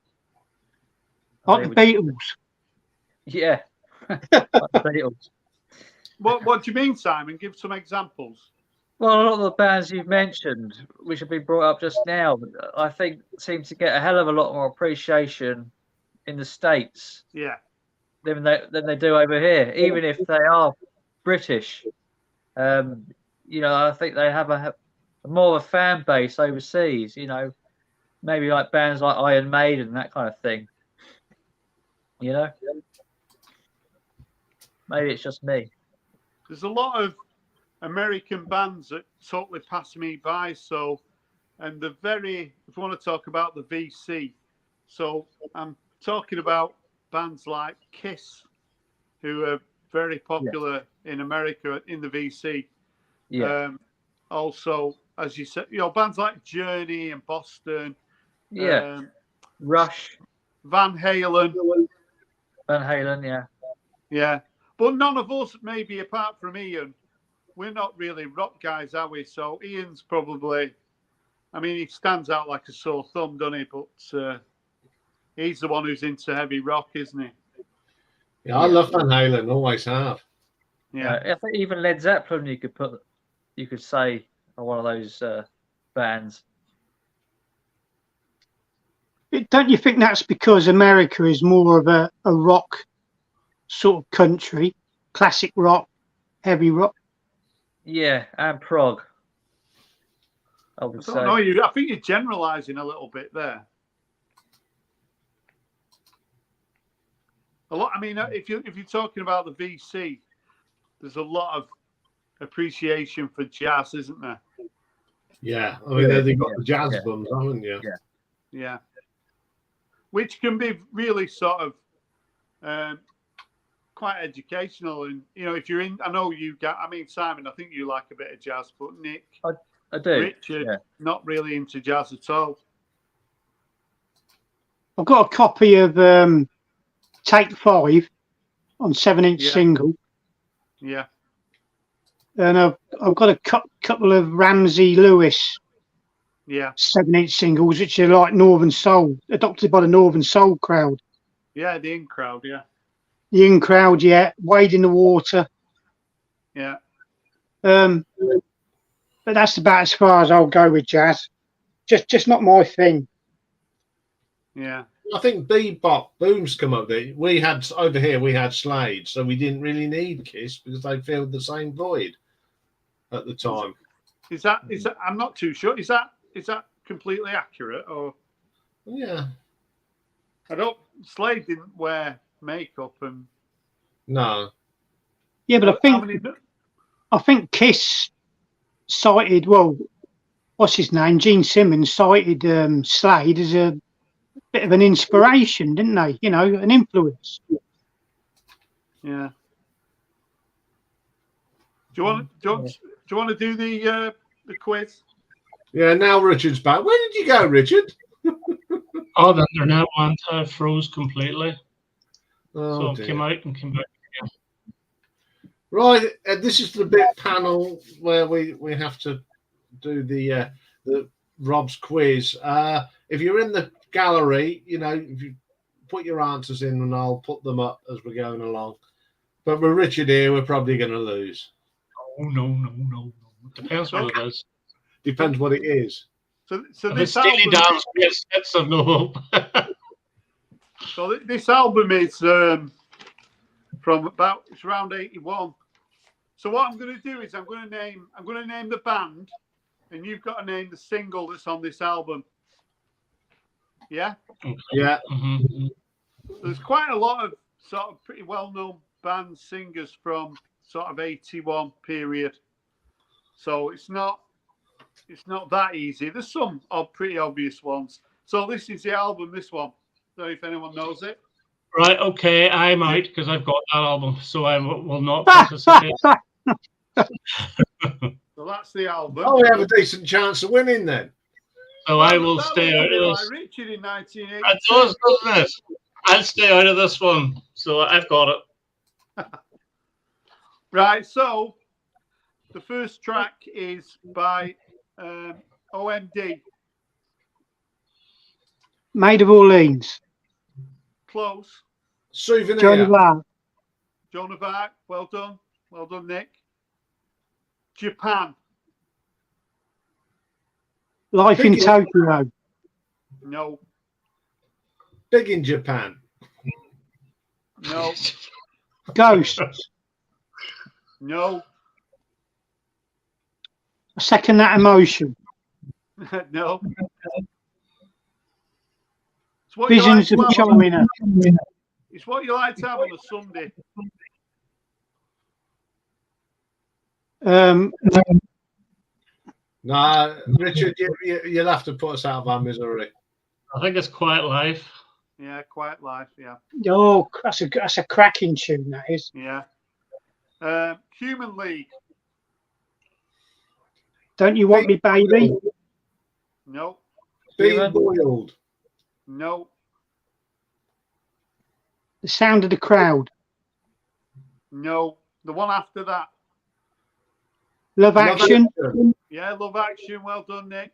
Like the Beatles.
Yeah. Like the Beatles.
What do you mean, Simon? Give some examples.
Well, a lot of the bands you've mentioned, which have been brought up just now, I think seem to get a hell of a lot more appreciation in the States.
Yeah.
Than they do over here, even if they are British. You know, I think they have a more of a fan base overseas. You know, maybe like bands like Iron Maiden, that kind of thing. You know, maybe it's just me.
There's a lot of American bands that totally pass me by. So, and if you want to talk about the VC, So I'm talking about bands like Kiss, who are very popular in America in the VC.
Yeah.
Also, as you said, bands like Journey and Boston.
Yeah. Rush.
Van Halen.
Van Halen, yeah.
Yeah. But none of us, maybe apart from Iain, we're not really rock guys, are we? So Ian's probably, I mean, he stands out like a sore thumb, doesn't he? But he's the one who's into heavy rock, isn't he?
Yeah, I love Van Halen, always have.
Yeah.
I think even Led Zeppelin you could say are one of those bands.
Don't you think that's because America is more of a rock sort of country, classic rock, heavy rock?
Yeah, and prog. I would say.
I think you're generalising a little bit there. A lot. I mean, if you're talking about the VC, there's a lot of appreciation for jazz, isn't there?
Yeah, I mean they've got the jazz bums, haven't you?
Yeah. Which can be really sort of quite educational, and if you're in, I know you got. I mean, Simon, I think you like a bit of jazz, but Nick,
I do.
Richard, not really into jazz at all.
I've got a copy of Take 5 on 7-inch single.
Yeah.
And I've got a couple of Ramsey Lewis 7-inch singles, which are like Northern Soul, adopted by the Northern Soul crowd.
Yeah, the in crowd,
The in crowd, Wade in the Water.
Yeah.
But that's about as far as I'll go with jazz. Just not my thing.
Yeah.
I think bebop booms come up there. We had Slade, so we didn't really need Kiss because they filled the same void at the time.
Is that? I'm not too sure. Is that completely accurate or?
Yeah.
Slade didn't wear makeup and.
No.
Yeah, but I think Kiss cited, what's his name? Gene Simmons cited Slade as a bit of an inspiration, didn't they? An influence.
Yeah. Do you want to do the quiz?
Yeah. Now Richard's back. Where did you go, Richard?
Oh, the internet froze completely.
Oh,
so I came out and came back again.
Right. This is the bit panel where we have to do the Rob's quiz. If you're in the gallery, if you put your answers in and I'll put them up as we're going along. But with Richard here, we're probably going to lose.
Oh, no. Depends what it is.
Depends what it is.
So
if this Steely Dan's greatest hits of no hope.
So this album is from it's around 81. So what I'm going to do is I'm going to name the band, and you've got to name the single that's on this album. Yeah.
Yeah.
Mm-hmm.
There's quite a lot of sort of pretty well-known band singers from sort of 81 period. So it's not that easy. There's some pretty obvious ones. So this is the album. This one. Don't know if anyone knows it.
Right. Okay. I'm out because I've got that album, so I will not participate.
So that's the album.
Oh, we have a decent chance of winning then.
So I will stay out of this.
Like Richard in 1980.
It does, doesn't it? I'll stay out of this one. So I've got it.
Right. So the first track is by OMD.
Made of Orleans.
Close.
Souvenir.
Joan of Arc. Well done. Well done, Nick. Japan.
Life in Tokyo.
No.
Big in Japan.
No.
Ghosts.
No.
I second that emotion.
No.
Visions of China.
It's what you like to have on a Sunday.
No, Richard, you'll have to put us out of our misery.
I think it's Quiet Life.
Yeah, Quiet Life. Yeah,
Oh, that's a cracking tune, that is.
yeah. Human League.
Don't you want me, baby?
No,
Being
Human.
boiled.
no,
The Sound of the Crowd.
no. The one after that.
Love
Love
Action.
Action.
Yeah, Love Action. Well done, Nick.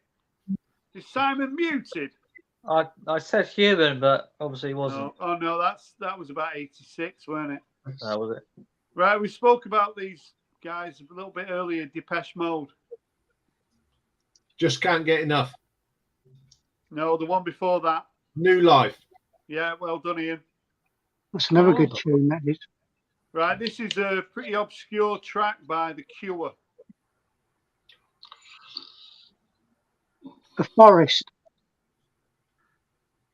Is Simon muted?
I said human, but obviously he wasn't.
No. Oh no, that was about 86, wasn't it?
That was it.
Right, we spoke about these guys a little bit earlier. Depeche Mode.
Just can't get enough.
No, the one before that.
New Life.
Yeah, well done, Ian.
That's another good tune, that is.
Right, this is a pretty obscure track by The Cure.
The Forest.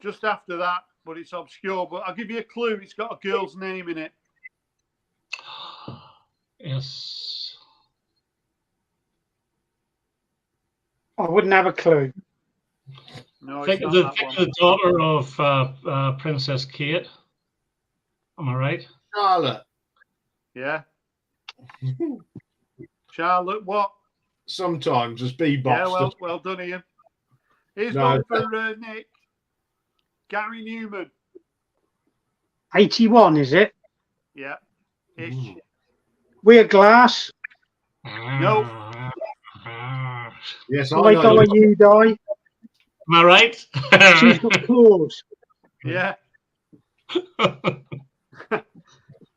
Just after that, but it's obscure. But I'll give you a clue. It's got a girl's name in it.
Yes.
I wouldn't have a clue.
No,
Think
it's
of
not that one.
the daughter of Princess Kate. Am I right?
Charlotte.
Yeah. Charlotte, what?
Sometimes as bebop.
Yeah, well done, Ian. Here's
No.
one for Nick. Gary Newman.
81, is it?
Yeah. Ish.
We're Glass.
No.
Yes, I
I
know.
die, you die.
Am I right?
She's got claws.
Yeah.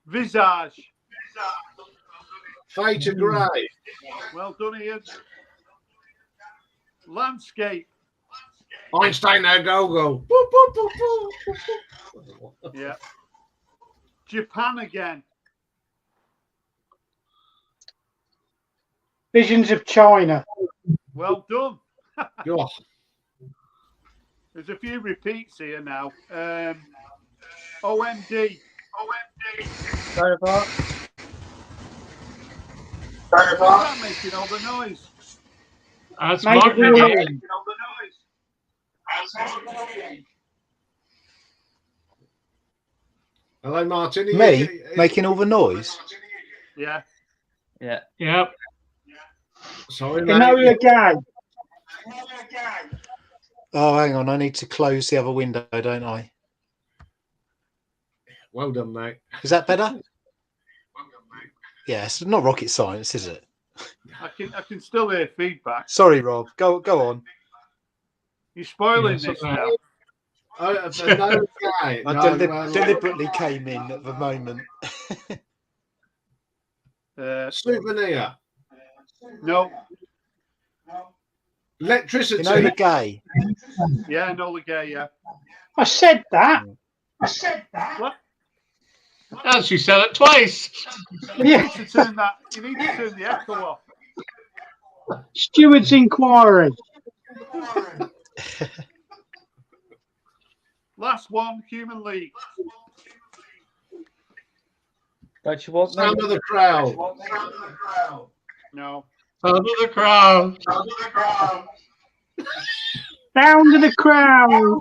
Visage.
Fade to Grey.
Well done, Ian. Landscape.
Einstein now go.
Yeah. Japan again.
Visions of China.
Well done.
Oh,
There's a few repeats here now. OMD.
Joan of Arc.
What's that making all the noise?
That's
Made
Mark
of all
again.
in.
hello, Martin. Are
Me
you-
making all the noise?
Yeah.
Yeah.
Yep.
Sorry,
Enola
mate.
Gay.
Oh, hang on. I need to close the other window, don't I?
Well done, mate.
Is that better? Yeah, it's not rocket science, is it?
I can still hear feedback.
Sorry, Rob. Go on.
You're spoiling
Yeah,
this
so-
now.
No, guy.
I
No,
deliberately came in at the moment.
Souvenir.
No.
Electricity.
Enola Gay.
Yeah, Enola Gay, yeah.
I said that.
What?
And she said it twice.
You
Yeah.
need to turn the echo off.
Steward's Inquiry.
Last one, Human League.
Don't you want me?
Sound of the crowd.
No.
Sound of the crowd.
Sound of the Crowd.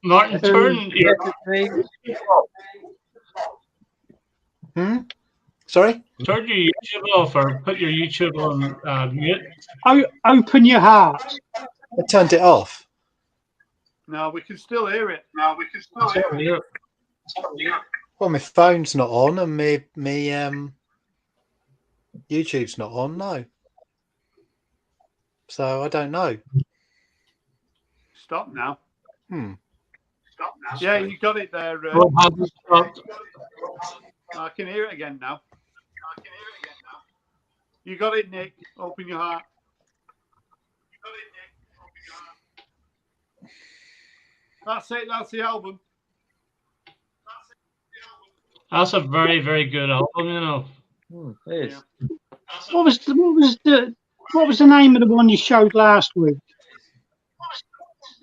Martin, turn your
Sorry?
turn your YouTube off or put your YouTube on mute.
Open your heart.
I turned it off.
No, we can still hear it.
Well, my phone's not on and me YouTube's not on, no. So I don't know.
Stop now.
Stop now.
Yeah, you got it there.
Rob hasn't stopped.
I can hear it again now. You got it, Nick. Open your heart. That's it. That's the album.
That's a very, very good album, you know.
It is.
What was the name of the one you showed last week?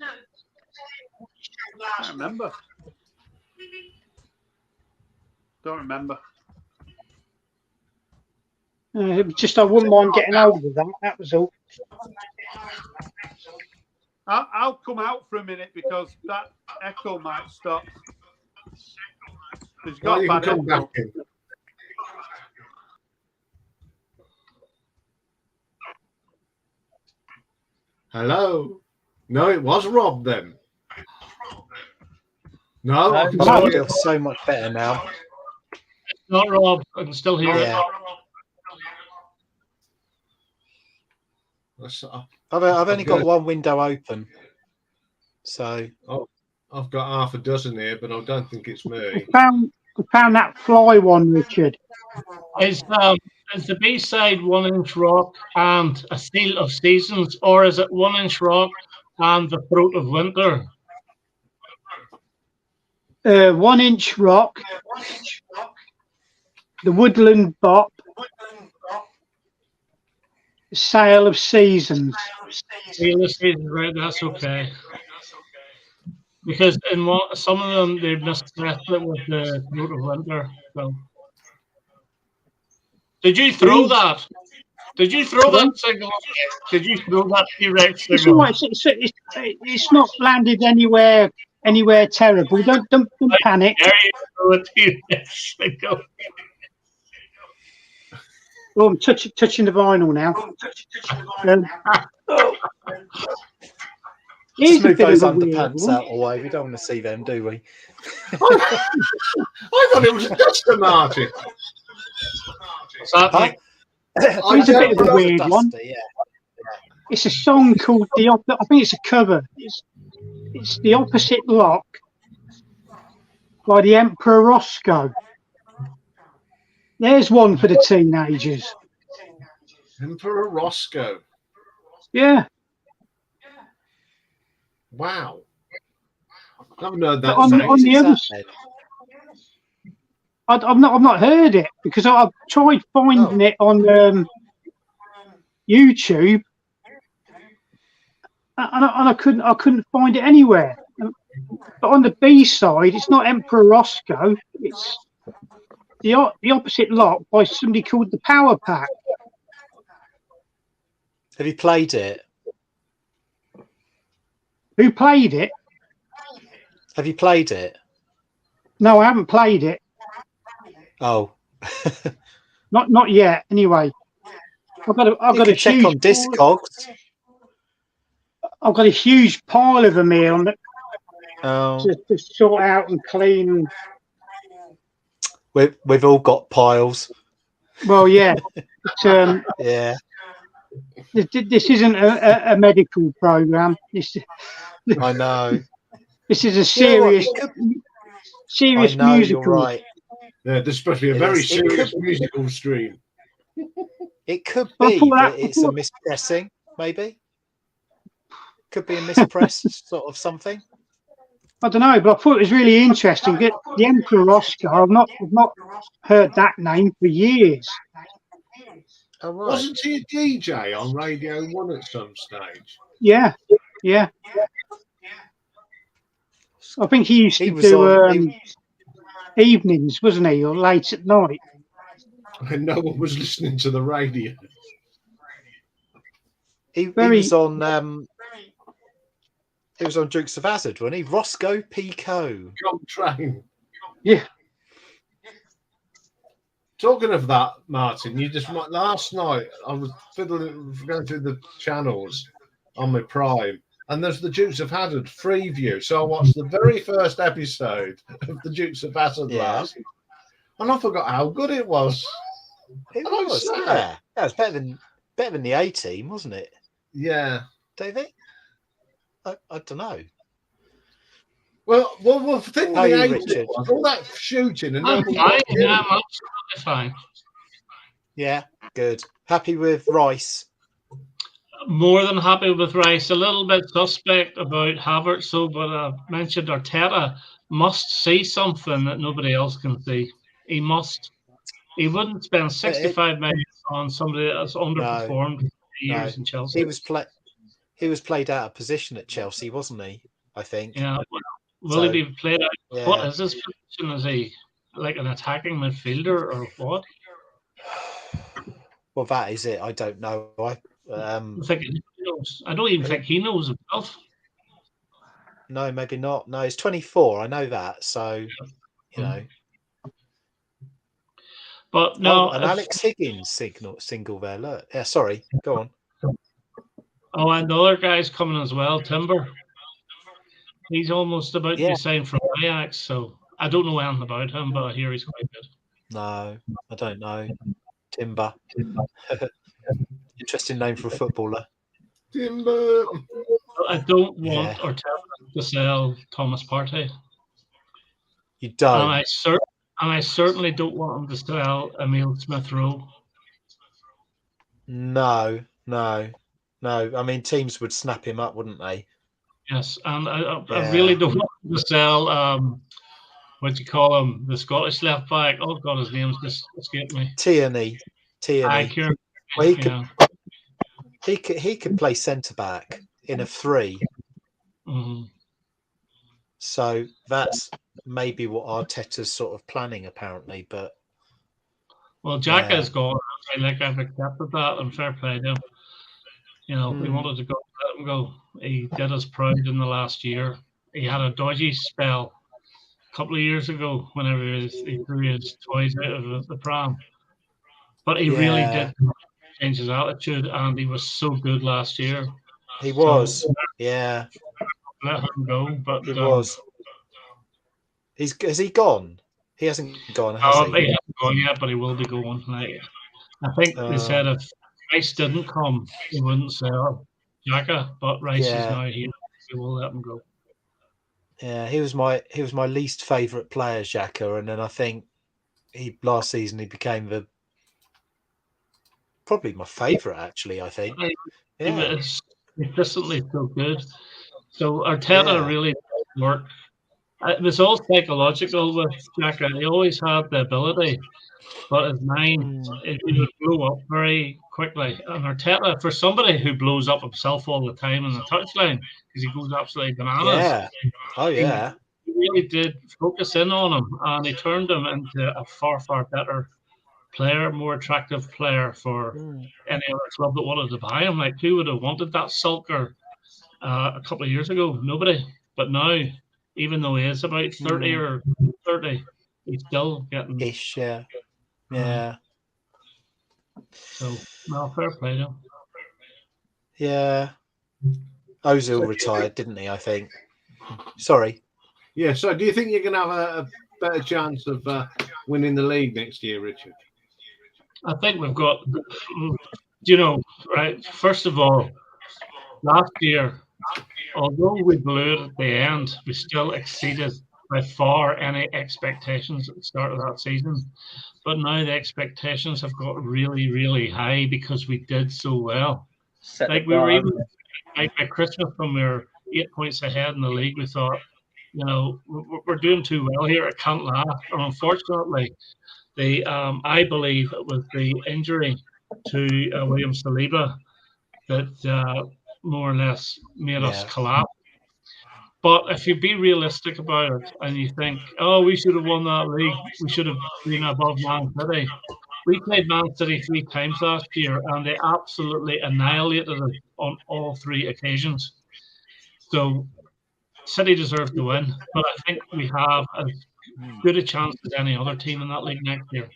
I can't remember. Don't remember.
It was just I wouldn't mind getting hold of that. That was all.
I'll come out for a minute because that echo might stop. It's got
You
bad
can come
echo.
back in. Hello? No, it was Rob then. No, I can
I
still hear
feel so much better now.
Not Rob. I can still hear it.
Yeah.
That's-
I've only got one window open. So
I've got half a dozen here, but I don't think it's me.
We found that fly one, Richard.
Is the B-side 1 Inch Rock and A Seal of Seasons, or is it 1 Inch Rock and The Throat of Winter?
1 Inch Rock, The Woodland Bop, Sale of Seasons.
Seal of Seasons, right? That's okay. Because in some of them they misspelled it with The Throat of Winter. So. Did you throw that? Did you throw that signal? Did you throw that T-Rex
It's
signal?
all right. It's not landed anywhere terrible. Don't panic.
There you throw a T-Rex signal.
Oh, I'm touching the vinyl now.
just
Here's a
move
bit
those
of a weird
underpants
one.
out of the way. We don't want to see them, do we?
I thought it was just a Martin.
That like,
Here's a bit of a weird one.
Yeah.
It's a song called I think it's a cover. It's The Opposite Lock by the Emperor Roscoe. There's one for the teenagers.
Emperor Roscoe.
Yeah.
Wow. I haven't heard that
On
name.
the other side, I've not heard it because I've tried finding it on YouTube, and I couldn't find it anywhere. But on the B side, it's not Emperor Roscoe. It's the Opposite Lock by somebody called the Power Pack.
Have you played it?
Who played it?
Have you played it?
No, I haven't played it.
Oh.
Not yet. Anyway, I've got a
check
huge
on Discogs.
I've got a huge pile of them here on the,
Oh.
to sort out and clean.
We've all got piles.
Well, yeah. But,
yeah.
This isn't a medical program.
I know.
This is a serious
I know,
musical.
You're right.
Yeah, this is supposed to be a very serious musical stream.
It could be that it's a mispressing, maybe. Could be a mispress sort of something.
I don't know, but I thought it was really interesting. The Emperor Oscar, I've not heard that name for years.
Oh, right. Wasn't he a DJ on Radio 1 at some stage?
Yeah. I think he used to do evenings, wasn't he, or late at night?
And no one was listening to the radio.
He was on Dukes of Hazzard, wasn't he? Roscoe Pico.
Train.
Yeah.
Talking of that, Martin, last night I was going through the channels on my Prime, and there's the Dukes of Hazzard free view. So I watched the very first episode of the Dukes of Hazzard last, and I forgot how good it was.
It was, yeah. It was better than the A-Team, wasn't it?
Yeah.
Do you think? I don't know.
Well, the thing with the A-Team was all that shooting and
I'm fine. Yeah, I'm absolutely fine.
Yeah, good. Happy with Rice?
More than happy with Rice. A little bit suspect about Havertz, so but I mentioned Arteta must see something that nobody else can see. He must. He wouldn't spend 65 million on somebody that's underperformed for years in Chelsea.
He was played out of position at Chelsea, wasn't he? I think.
Yeah. Will he be played out? Yeah. What is his position? Is he like an attacking midfielder or what?
Well, that is it. I don't know.
I don't even think he knows himself.
No, maybe not. No, he's 24. I know that. So, you know.
But no,
and Alex Higgins single there. Look, yeah. Sorry, go on.
Oh, and the other guy's coming as well, Timber. He's almost about to be signed from Ajax, so I don't know anything about him, but I hear he's quite good.
No, I don't know. Timber. Interesting name for a footballer.
Timber.
I don't want Arteta to sell Thomas Partey.
You don't.
And I certainly don't want him to sell Emile Smith-Rowe.
No. I mean, teams would snap him up, wouldn't they?
Yes, and I really don't want him to sell. What do you call him? The Scottish left back. Oh God, his name's just escaped me.
Tierney.
Well,
he could play centre back in a 3.
Mm-hmm.
So that's maybe what Arteta's sort of planning, apparently. But
Xhaka's gone. I've accepted that, and fair play to him. You know, we wanted to go, let him go. He did us proud in the last year. He had a dodgy spell a couple of years ago whenever he threw his toys out of the pram. But he really did change his attitude, and he was so good last year.
He was,
Let him go, but
he was. Has he gone? He hasn't gone, has he?
He hasn't gone yet, but he will be going. Like, I think they said if Rice didn't come, he wouldn't sell Xhaka, but Rice is now here. We will let him go.
Yeah, he was my least favourite player, Xhaka, and then I think last season he became probably my favourite, actually. I think.
It's consistently so good. So Arteta really worked. It was all psychological with Xhaka. He always had the ability, but his mind it would blow up very quickly. And Arteta, for somebody who blows up himself all the time in the touchline, because he goes absolutely bananas.
Yeah.
He really did focus in on him, and he turned him into a far, far better player, more attractive player for any other club that wanted to buy him. Like, who would have wanted that sulker a couple of years ago? Nobody. But now, even though he is about 30 or 30, he's still getting
ish. Yeah.
So, well, fair play to him.
Yeah. Ozil retired, didn't he? I think. Sorry.
Yeah. So, do you think you're going to have a better chance of winning the league next year, Richard?
I think we've got, right. First of all, last year, although we blew it at the end, we still exceeded by far any expectations at the start of that season. But now the expectations have got really, really high because we did so well. We were even by Christmas when we were 8 points ahead in the league. We thought, we're doing too well here. It can't last. And unfortunately, I believe it was the injury to William Saliba that more or less made us collapse. But if you be realistic about it and you think, we should have won that league, we should have been above Man City. We played Man City 3 times last year and they absolutely annihilated us on all 3 occasions. So City deserve to win, but I think we have as good a chance as any other team in that league next year.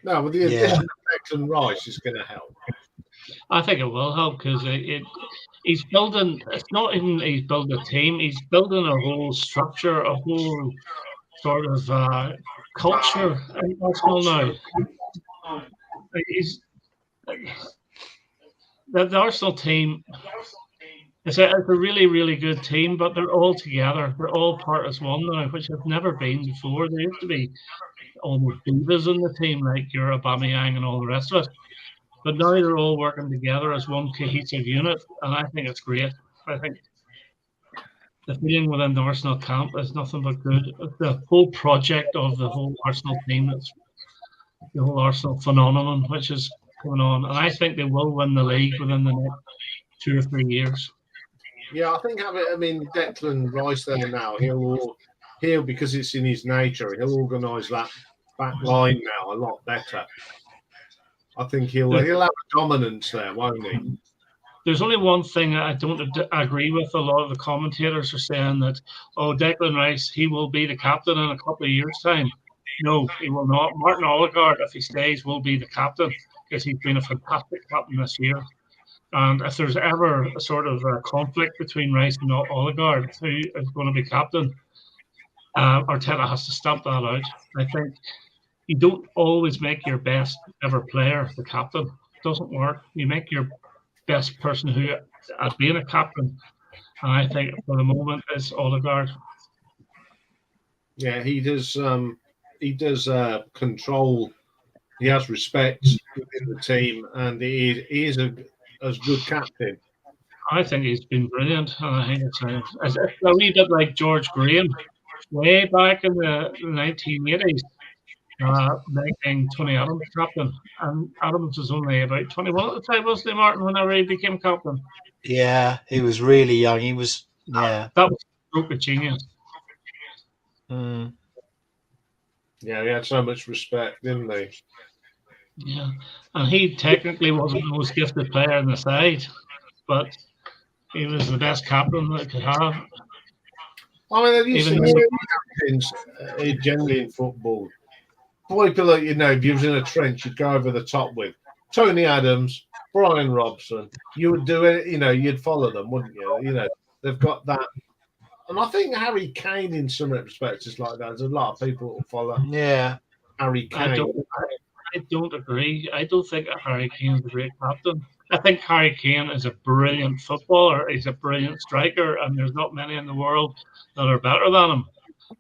No, with the addition of Declan Rice is going to help.
I think it will help because he's building. It's not even he's building a team. He's building a whole structure, a whole sort of culture in Arsenal now. The Arsenal team. It's a really, really good team, but they're all together. They're all part as one now, which have never been before. There used to be almost divas in the team, like your Aubameyang and all the rest of it. But now they're all working together as one cohesive unit, and I think it's great. I think the feeling within the Arsenal camp is nothing but good. The whole project of the whole Arsenal team, that's the whole Arsenal phenomenon, which is going on, and I think they will win the league within the next 2 or 3 years.
Yeah, I think Declan Rice there now, he'll because it's in his nature, he'll organise that back line now a lot better. I think he'll have a dominance there, won't he?
There's only one thing I don't agree with. A lot of the commentators are saying that, oh, Declan Rice, he will be the captain in a couple of years' time. No, he will not. Martin Odegaard, if he stays, will be the captain because he's been a fantastic captain this year. And if there's ever a sort of conflict between Rice and Odegaard, who is going to be captain, Arteta has to stamp that out. I think you don't always make your best ever player the captain. It doesn't work. You make your best person who at being a captain, and I think for the moment is Odegaard.
Yeah, he does. He does control. He has respect within the team, and he is a good captain.
I think he's been brilliant, and I think it's a wee bit like George Graham, way back in the 1980s, making Tony Adams captain, and Adams was only about 21 at the time, wasn't he, Martin? Whenever he became captain.
Yeah, he was really young. He was, yeah.
That was a stroke of genius.
Mm.
Yeah, he had so much respect, didn't he?
Yeah, and he technically wasn't the most gifted player in the side, but he was the best captain that could have.
I mean, have you seen captains generally in football? People that if you was in a trench, you'd go over the top with Tony Adams, Brian Robson. You would do it, you'd follow them, wouldn't you? They've got that. And I think Harry Kane, in some respects, is like that. There's a lot of people that follow.
Yeah,
Harry Kane.
I don't agree. I don't think Harry Kane is a great captain. I think Harry Kane is a brilliant footballer. He's a brilliant striker, and there's not many in the world that are better than him.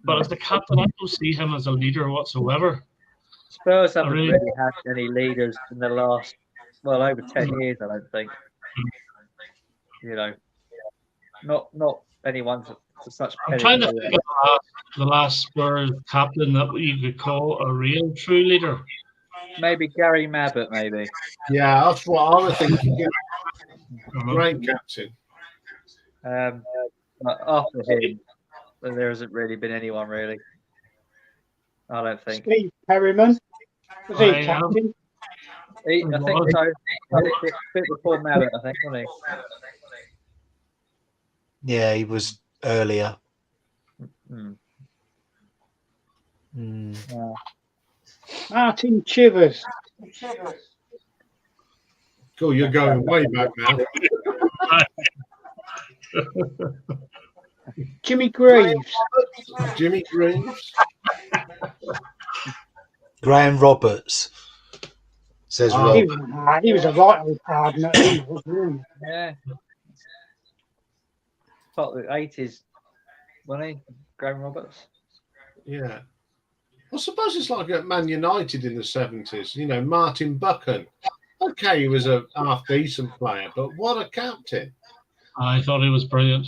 But as the captain, I don't see him as a leader whatsoever.
Spurs haven't really had any leaders in the last, over 10 years, I don't think. Not anyone for such.
I'm trying to think of the last Spurs captain that you could call a real true leader.
Maybe Gary Mabbott, maybe.
Yeah, that's what I was thinking. Great captain.
After him, there hasn't really been anyone, really. I don't think.
Steve Perryman. Was he captain?
I think so. A bit before Mabbott, I think, wasn't
he? Yeah, he was earlier.
Yeah. Martin Chivers.
Cool, you're going way back now.
Jimmy Greaves.
Jimmy Greaves.
Graham Roberts. Says Rob.
He was a right old partner.
Yeah. Part of the 80s, wasn't he? Graham Roberts.
Yeah. I suppose it's like at Man United in the 70s. Martin Buchan. Okay, he was a half-decent player, but what a captain.
I thought he was brilliant.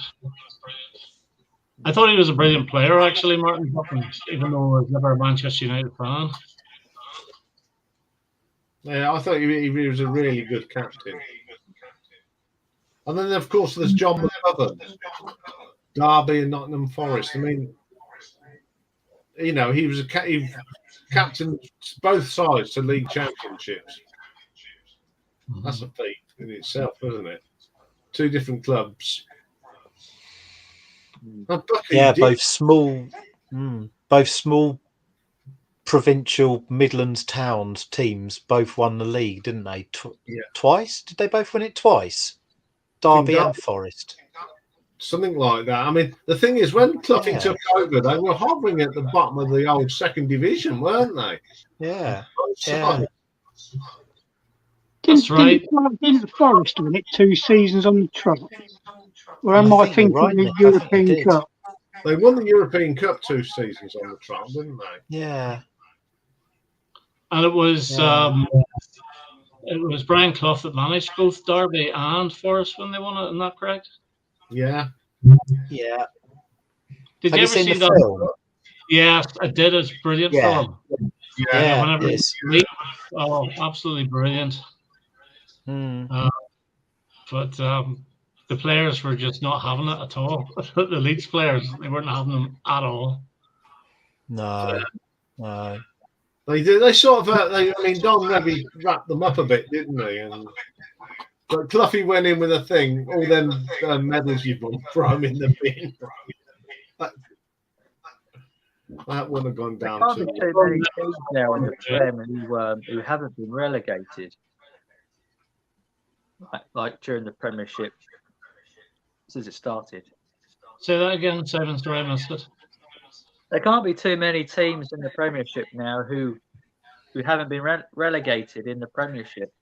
I thought he was a brilliant player, actually, Martin Buchan, even though I was never a Manchester United fan.
Yeah, I thought he was a really good captain. And then, of course, there's John McGovern, Derby and Nottingham Forest. I mean, he was captain both sides to league championships. That's a feat in itself, isn't it? Two different clubs.
Yeah, both small provincial Midlands towns teams both won the league, didn't they? Twice? Did they both win it twice? Derby and Forest.
Something like that. I mean, the thing is, when Cloughie took over, they were hovering at the bottom of the old second division, weren't they?
Yeah.
That's right.
Didn't Forest win it 2 seasons on the trot? Or am I thinking the European Cup?
They won the European Cup 2 seasons on the trot, didn't they?
Yeah.
And it was Brian Clough that managed both Derby and Forest when they won it. Isn't that correct?
Yeah.
Yeah.
Did you ever see that film? Yes, I did. It's brilliant film.
Yeah.
Whenever absolutely brilliant. But the players were just not having it at all. The Leeds players, they weren't having them at all.
No.
They They did. They sort of. I mean, Don Revy wrapped them up a bit, didn't he? But Cluffy went in with a thing. All them medals you've won, throw them in the bin. That would have gone down
There can't be too many teams now in the Prem who haven't been relegated, like during the Premiership since it started.
Say that again, Simon. Sorry, I missed it.
There can't be too many teams in the Premiership now who haven't been relegated in the Premiership.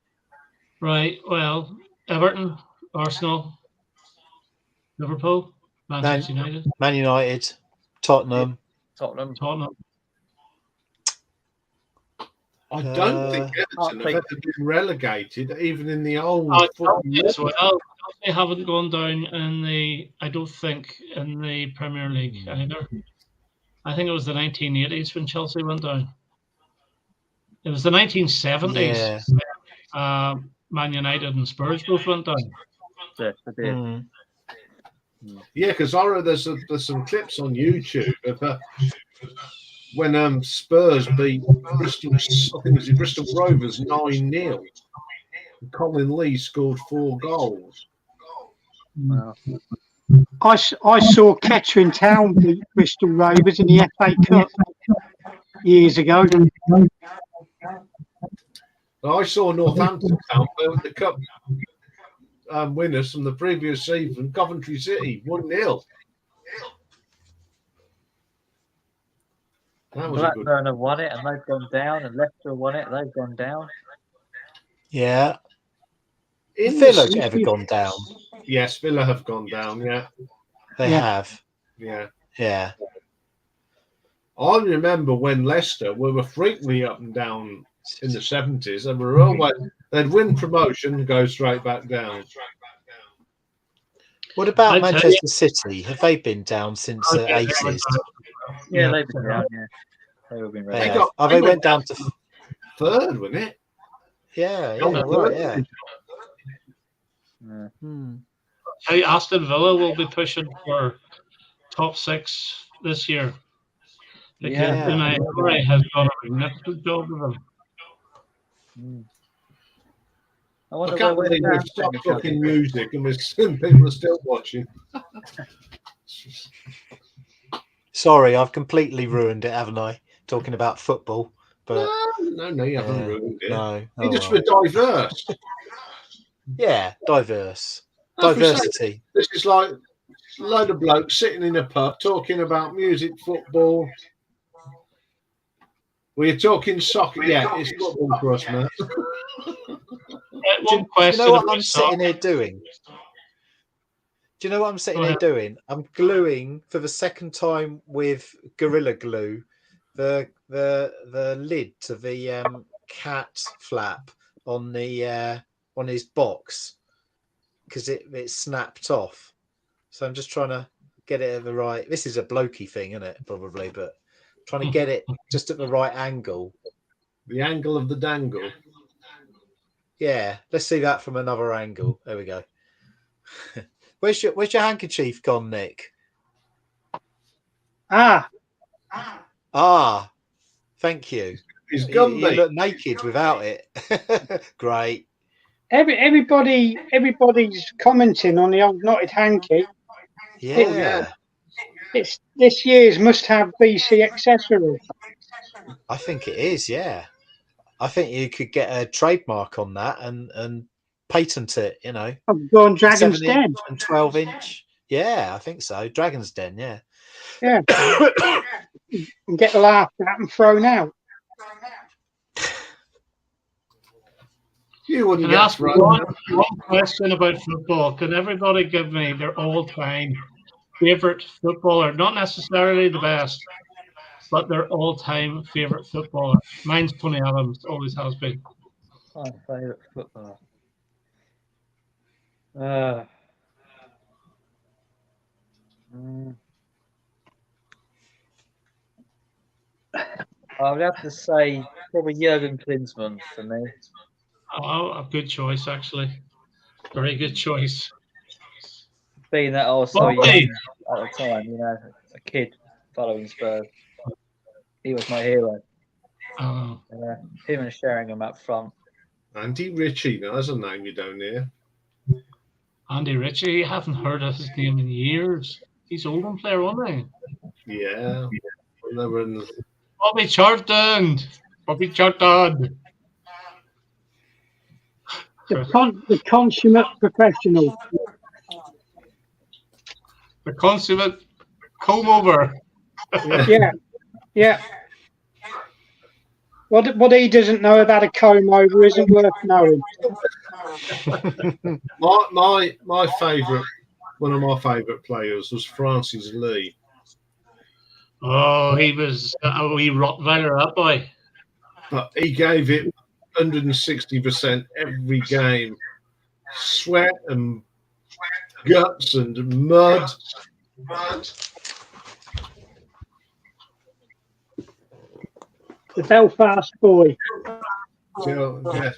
Right. Well, Everton, Arsenal, Liverpool, Manchester United,
Man United, Tottenham.
Tottenham.
I don't think Everton have ever been relegated, even in the old.
As well. They haven't gone down in the. I don't think in the Premier League either. I think it was the 1980s when Chelsea went down. It was the 1970s.
Yeah.
Man United and Spurs both went down.
Yes, they did.
Yeah, because I read there's some clips on YouTube of when Spurs beat Bristol. I think it was Bristol Rovers 9-0. Colin Lee scored 4 goals.
Wow.
I saw Kettering Town beat Bristol Rovers in the FA Cup years ago.
I saw Northampton Town the cup winners from the previous season, Coventry City, 1-0. That was
Blackburn have won it and they've gone down, and Leicester won it, they've gone down.
Yeah. Villa ever gone down?
Yes, Villa have gone down, yeah.
They have.
Yeah.
Yeah.
I remember when Leicester were frequently up and down in the 70s, and were always, they'd win promotion and go straight back down.
What about Manchester City? Have they been down since the 80s?
Yeah, they've been down, yeah. They've been
they went down to
third, wasn't it?
Yeah, right, yeah.
Aston Villa will be pushing for top 6 this year. Because Unai has done a magnificent job with them.
I can't believe we've stopped talking music and people are still watching.
Sorry, I've completely ruined it, haven't I? Talking about football. But
no, you haven't ruined it.
No.
You just were diverse.
Yeah, diverse. Diversity.
This is like a load of blokes sitting in a pub talking about music, football. We're talking soccer. Yeah, it's football for us, man.
Do you know what I'm sitting here doing? Do you know what I'm sitting here doing? I'm gluing for the second time with Gorilla Glue the lid to the cat flap on the on his box because it snapped off. So I'm just trying to get it at the right. This is a blokey thing, isn't it? Probably, but trying to get it just at the right angle.
The angle of the dangle.
Yeah, let's see that from another angle. There we go. Where's your handkerchief gone, Nick? Thank you.
He's gone.
You look naked without it. Great.
Everybody's commenting on the old knotted hanky.
Yeah.
It's this year's must-have BC accessory.
I think it is. Yeah. I think you could get a trademark on that and patent it. You know.
I've gone Dragon's Den
and 12-inch. Yeah, I think so. Dragon's Den. Yeah.
Yeah. And get laughed at and thrown out.
You wouldn't
ask one question about football. Can everybody give me their all-time favorite footballer? Not necessarily the best, but their all-time favorite footballer. Mine's Tony Adams. Always has been.
My favorite footballer. I would have to say probably Jurgen Klinsmann for me.
Oh, a good choice, actually. Very good choice.
Being that I was so young at the time, you know, a kid following Spurs. He was my hero.
Oh,
Him and Sheringham up front.
Andy Ritchie, now that's a name you don't hear.
Andy Ritchie, I haven't heard of his name in years. He's an Oldham player, wasn't he?
Yeah. When they were in the...
Bobby Charlton. Bobby Charlton.
The consummate professional.
The consummate comb over.
Yeah. What he doesn't know about a comb over isn't worth knowing.
my favourite, one of my favourite players was Francis Lee.
Oh, he was a wee Rottweiler, that boy.
But he gave it 160% every game. Sweat and guts and mud.
The Belfast boy.
Yeah.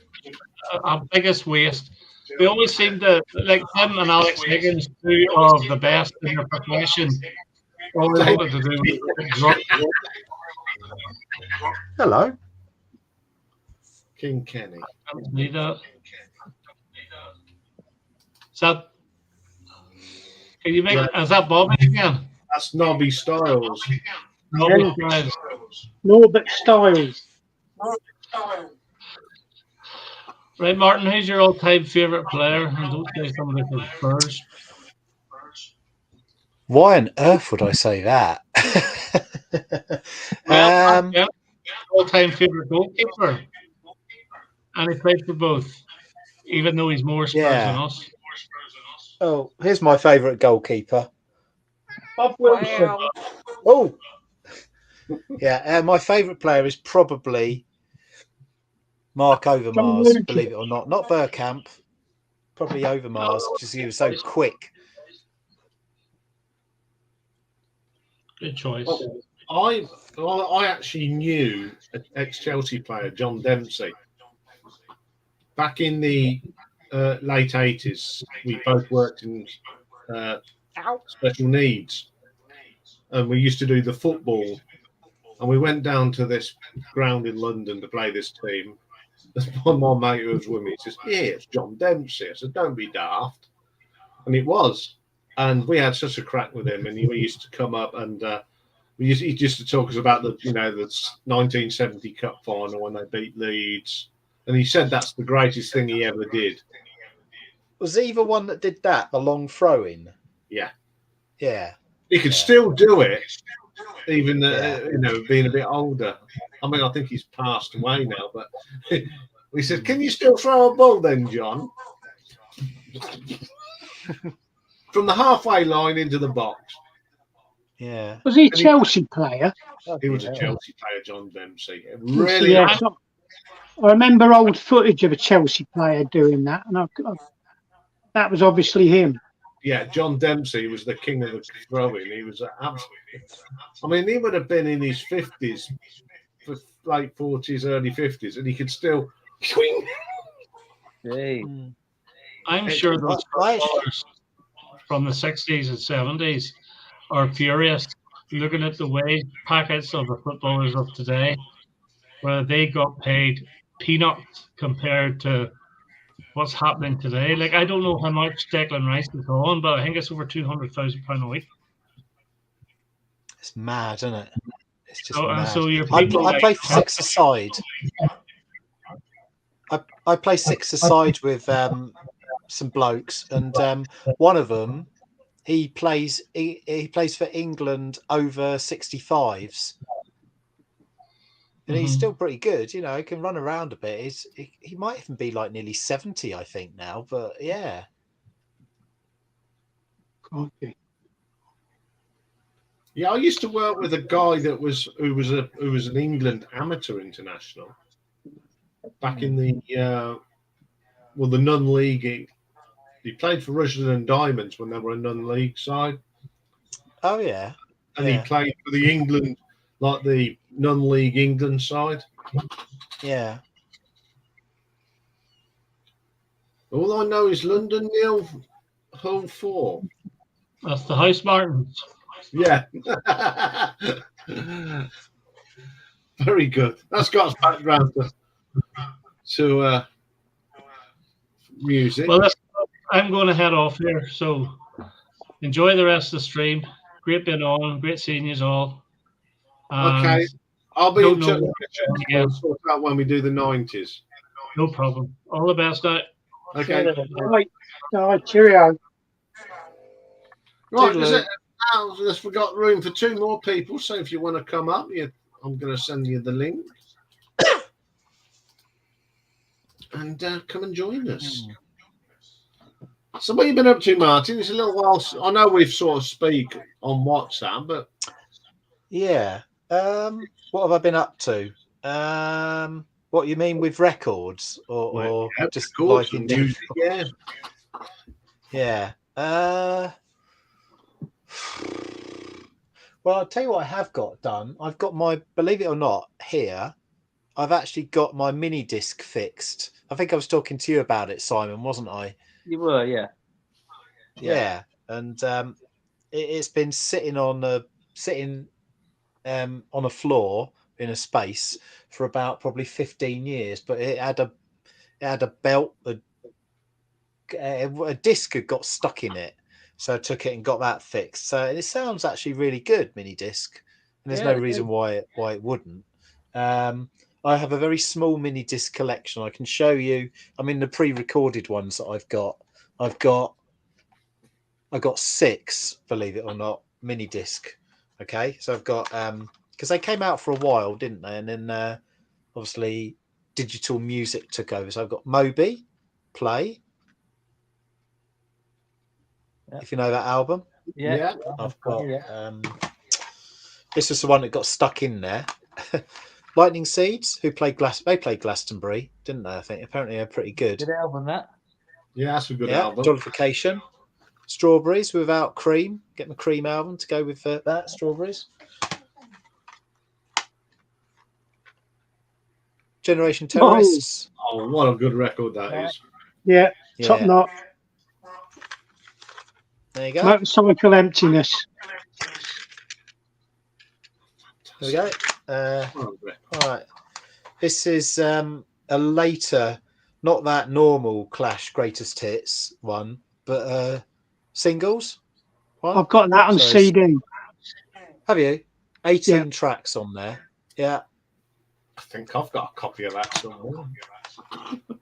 Our biggest waste. We always seem to, like him and Alex Higgins, two of the best in their profession. All they wanted to do was drop.
Hello.
King Kenny.
Need that. Is that? Can you make? Is that Bobby again?
That's Nobby Styles.
Nobby Styles.
Norbert Styles.
Right, Martin. Who's your all-time favourite player? And don't say somebody from Spurs.
Why on earth would I say that?
All-time favourite goalkeeper, and he played for both, even though he's more Spurs than us.
Oh, here's my favourite goalkeeper.
Bob Wilson.
Wow.
Oh, yeah. My favourite player is probably Mark Overmars. Believe it or not, not Bergkamp. Probably Overmars because he was so quick.
Good choice.
I actually knew an ex-Chelsea player, John Dempsey. Back in the late 80s, we both worked in special needs. And we used to do the football. And we went down to this ground in London to play this team. My mate who was with me says, "Yeah, it's John Dempsey." I said, "Don't be daft." And it was. And we had such a crack with him. And he used to come up and he used to talk us about the 1970 Cup final when they beat Leeds. And he said that's the greatest thing he ever did.
Was he the one that did that, the long throw-in?
Yeah.
Yeah.
He could still do it, even being a bit older. I mean, I think he's passed away now, but we said, "Can you still throw a ball then, John?" From the halfway line into the box.
Yeah.
Was he a Chelsea player?
He was a Chelsea player, John Dempsey. Really?
Yeah, I remember old footage of a Chelsea player doing that, and that was obviously him.
Yeah, John Dempsey was the king of the throwing. He was absolutely. I mean, he would have been in his 50s, late 40s, early 50s, and he could still.
I'm sure those footballers from the 60s and 70s are furious looking at the wage packets of the footballers of today, where they got paid peanuts compared to what's happening today. Like, I don't know how much Declan Rice is on, but I think it's over £200,000 a week.
It's mad, isn't it? It's just mad.
So
I play six-a-side. I play six-a-side with some blokes, and one of them, he plays for England over 65s. And he's still pretty good, he can run around a bit. He might even be like nearly 70, I think, now. But yeah.
Okay.
Yeah, I used to work with a guy who was an England amateur international back in the the non-league. He played for Russian and Diamonds when they were a non-league side.
Oh yeah.
And he played for the England, like the non-league England side.
Yeah.
All I know is London 0, Hull 4.
That's the House Martins.
Yeah. Very good. That's got us back round to music.
Well, I'm going to head off here. So enjoy the rest of the stream. Great being on. Great seeing you all.
Okay. I'll be in touch with Richard.
Again.
We'll sort out when we do the 90s.
No problem. All the best now.
Okay.
Right, cheerio.
Right, we've got room for 2 more people, so if you want to come up, I'm going to send you the link. And come and join us. So what have you been up to, Martin? It's a little while. I know we've sort of speak on WhatsApp, but...
Yeah. What have I been up to? What you mean with records? Or just
records
like in
music, yeah.
Yeah. Well, I'll tell you what I have got done. I've got my, believe it or not, here, I've actually got my mini disc fixed. I think I was talking to you about it, Simon, wasn't I?
You were, yeah.
Yeah. And it's been sitting on a floor in a space for about probably 15 years, but it had a belt, a disc had got stuck in it. So I took it and got that fixed. So it sounds actually really good, mini disc. And there's no reason why it wouldn't. I have a very small mini disc collection. I can show you. I mean, the pre-recorded ones that I've got 6, believe it or not, mini disc. Okay, so I've got because they came out for a while, didn't they? And then obviously digital music took over. So I've got Moby, Play. If you know that album.
Yeah.
I've got this is the one that got stuck in there. Lightning Seeds, who played they played Glastonbury, didn't they? I think apparently they're pretty good.
Good album, that.
Yeah, that's a good album.
Jollification. Strawberries without cream. Get my cream album to go with that. Strawberries. Generation Terrorists.
Oh, what a good record that is.
Yeah, top notch.
There you go.
Motorcycle Emptiness.
There we go. All right. This is a later, not that normal Clash greatest hits one, but singles. One.
I've got that on CD.
Have you? 18 tracks on there. Yeah.
I think I've got a copy of that somewhere.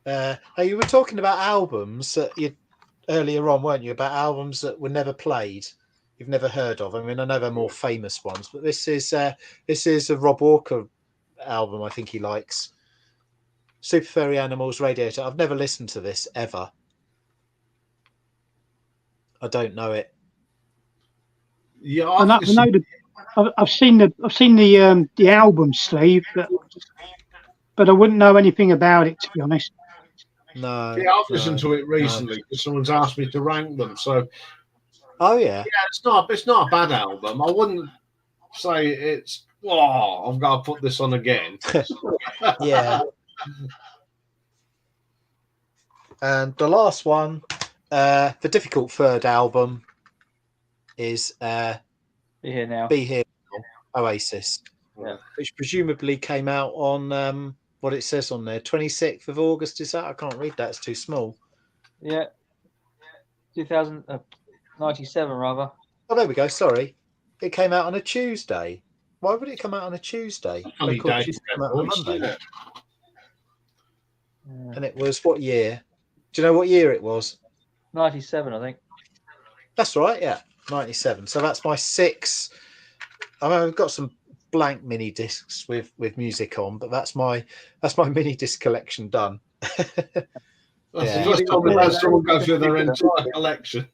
Now you were talking about albums that you earlier on, weren't you? About albums that were never played, you've never heard of. I mean, I know they're more famous ones, but this is a Rob Walker album. I think he likes. Super Furry Animals, Radiator. I've never listened to this ever. I don't know it.
Yeah,
I've seen the album sleeve, but I wouldn't know anything about it, to be honest.
No.
Yeah, I've listened to it recently because someone's asked me to rank them. So,
yeah,
it's not a bad album. I wouldn't say it's. Oh, I've got to put this on again.
Yeah. And the last one, the difficult third album, is
Be Here Now.
Be Here Now, Oasis, which presumably came out on what it says on there, 26th of August. Is that? I can't read that; it's too small.
Yeah, 1997 rather.
Oh, there we go. Sorry, it came out on a Tuesday. Why would it come out on a Tuesday?
Funny day.
Come out on a Monday. And it was what year? Do you know what year it was?
97, I think.
That's right, yeah, 97. So that's my 6. I mean, I've got some blank mini discs with music on, but that's my mini disc collection done.
That's the first time we've had someone go through their entire collection.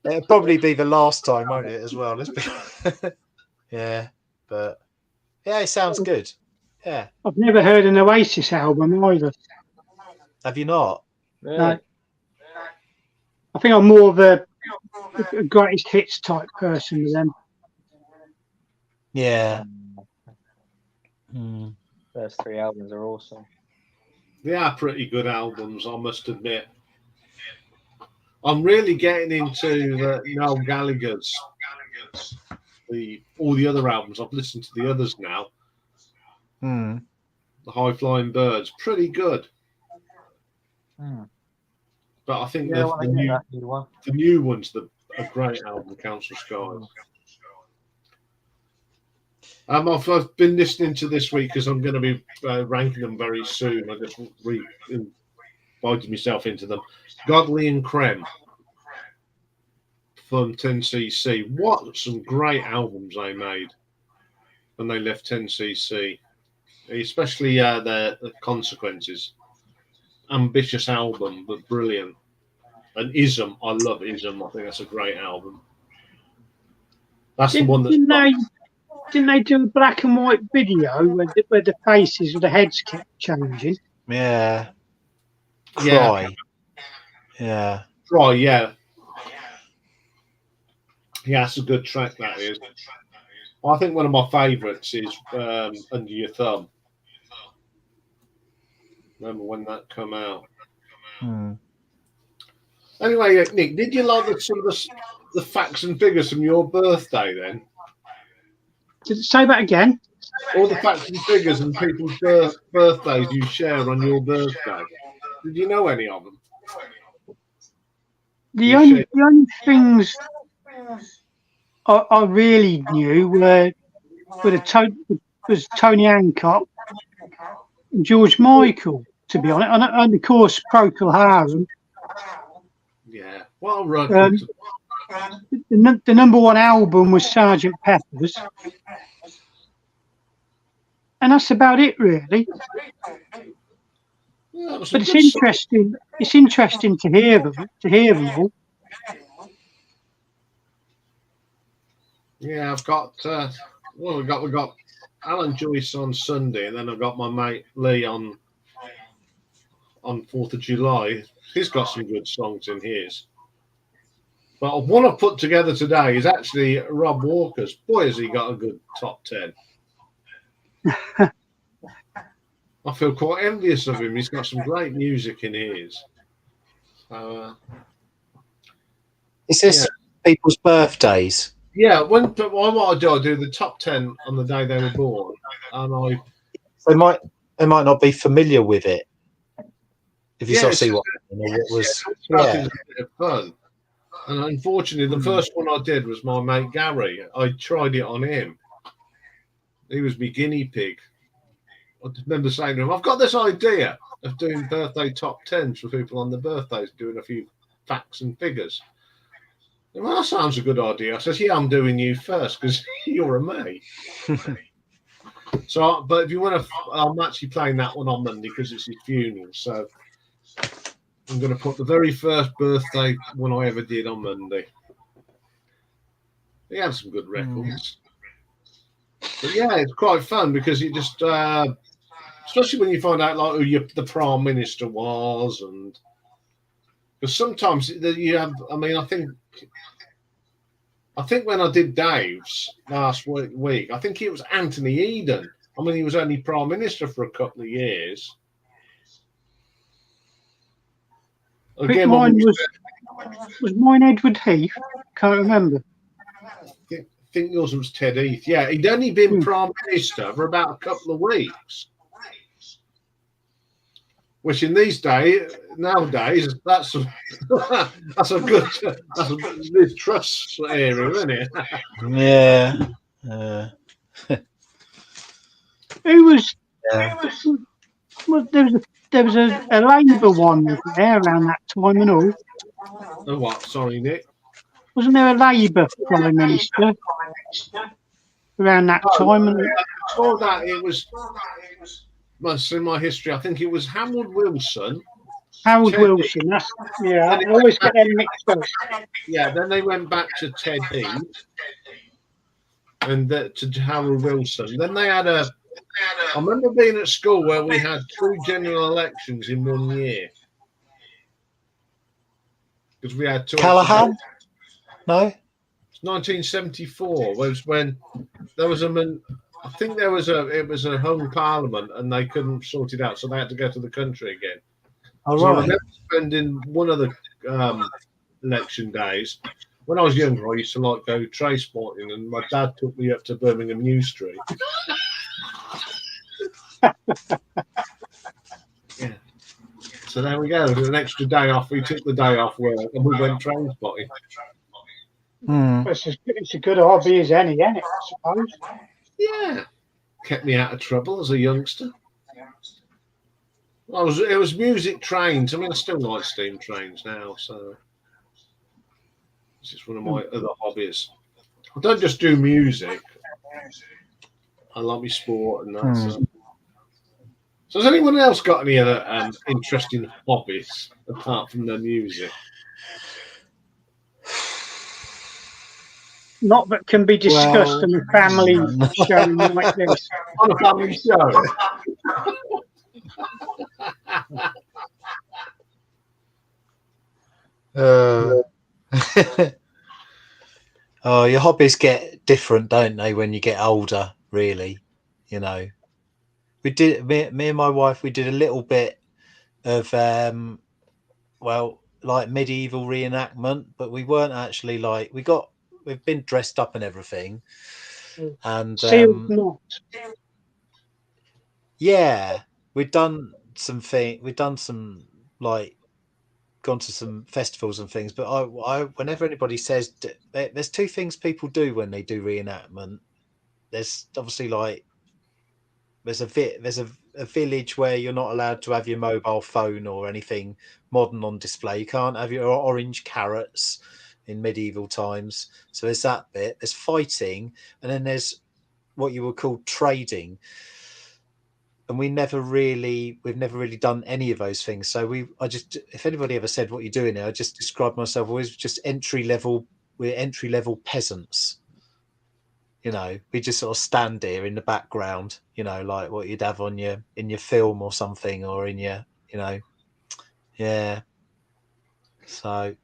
It'll probably be the last time, won't it? As well. Yeah, but yeah, it sounds good. Yeah,
I've never heard an Oasis album either.
Have you not?
Really?
No. I think I'm more of a greatest hits type person than them.
Yeah.
First 3 albums are awesome.
They are pretty good albums, I must admit. I'm really getting into Noel Gallagher's. All the other albums. I've listened to the others now,
Hmm.
The High Flying Birds, pretty good. But I think
Yeah, I wanna get that new one.
the new one's a great album, Council Skies. I've been listening to this week because I'm going to be ranking them very soon. I just invited myself into them. Godley and Creme from 10cc. What some great albums they made when they left 10cc, especially the Consequences. Ambitious album, but brilliant. And Ism, I love Ism. I think that's a great album. That's the one that's.
Didn't they do a black and white video where the faces of the heads kept changing?
Yeah. Cry. Yeah.
Cry, yeah. Yeah, that's a good track, that is. I think one of my favourites is Under Your Thumb. Remember when that come out? Anyway, Nick, did you like some of the facts and figures from your birthday then?
Did it say that again?
All the facts and figures and people's birthdays you share on your birthday. Did you know any of them?
The only things I really knew was Tony Hancock and George Michael, to be honest, and of course Procol Harum.
Yeah, well, right.
The number one album was Sgt. Pepper's, and that's about it, really.
Yeah,
but it's interesting. It's interesting to hear them all.
Yeah, I've got. We got Alan Joyce on Sunday, and then I've got my mate Lee on 4th of July. He's got some good songs in his. But one I've put together today is actually Rob Walker's. Boy, has he got a good top 10. I feel quite envious of him. He's got some great music in his.
Is this people's birthdays?
Yeah, what I do the top 10 on the day they were born, and
they might not be familiar with it. If you sort of see what it was,
a bit of fun. And unfortunately, the first one I did was my mate Gary. I tried it on him. He was my guinea pig. I remember saying to him, "I've got this idea of doing birthday top 10s for people on their birthdays, doing a few facts and figures." Well, that sounds a good idea. I says, "Yeah, I'm doing you first because you're a me." So, but if you want to, I'm actually playing that one on Monday because it's his funeral. So I'm going to put the very first birthday one I ever did on Monday. He had some good records. But yeah, it's quite fun because you just, especially when you find out like who the Prime Minister was, and because sometimes you have, I mean, I think when I did Dave's last week, I think it was Anthony Eden. I mean, he was only Prime Minister for a couple of years. Again,
was mine Edward Heath? Can't remember.
I think yours was Ted Heath. Yeah, he'd only been Prime Minister for about a couple of weeks. Which in nowadays, that's a good Liz Truss area, isn't it?
Yeah.
Who was? Well, there was a Labour one there around that time and all.
Oh, what? Sorry, Nick.
Wasn't there a Labour Prime Minister around that time? And
before that, it was. In my history, I think it was Harold Wilson.
Harold Wilson, I always get them mixed up.
Yeah, then they went back to Ted Heath and to Harold Wilson. Then they had I remember being at school where we had 2 general elections in 1 year. Because we had 2.
Callaghan? No?
1974 was when there was it was a hung parliament and they couldn't sort it out, so they had to go to the country again.
Oh,
so
right.
I remember spending one of the election days. When I was younger, I used to like go trace spotting, and my dad took me up to Birmingham New Street. Yeah. So there we go. An extra day off. We took the day off work and we went train spotting.
It's a good hobby as any, isn't it? I suppose.
Yeah. Kept me out of trouble as a youngster. It was music trains. I mean, I still like steam trains now, so it's just one of my other hobbies. I don't just do music. I love my sport and that. So has anyone else got any other interesting hobbies apart from their music?
Not that can be discussed on a family show like this.
On a family show.
Oh, your hobbies get different, don't they, when you get older? Really, you know. We did. Me and my wife. We did a little bit of like medieval reenactment, but we weren't actually like we've been dressed up and everything, and yeah, we've done some like gone to some festivals and things. But I whenever anybody says there's two things people do when they do reenactment. There's obviously like there's a village where you're not allowed to have your mobile phone or anything modern on display. You can't have your orange carrots in medieval times. So there's that bit. There's fighting, and then there's what you would call trading. And we've never really done any of those things. So if anybody ever said what you're doing now, I just describe myself always just entry level. We're entry level peasants. You know, we just sort of stand here in the background, you know, like what you'd have in your film or something, or in your, you know, yeah. So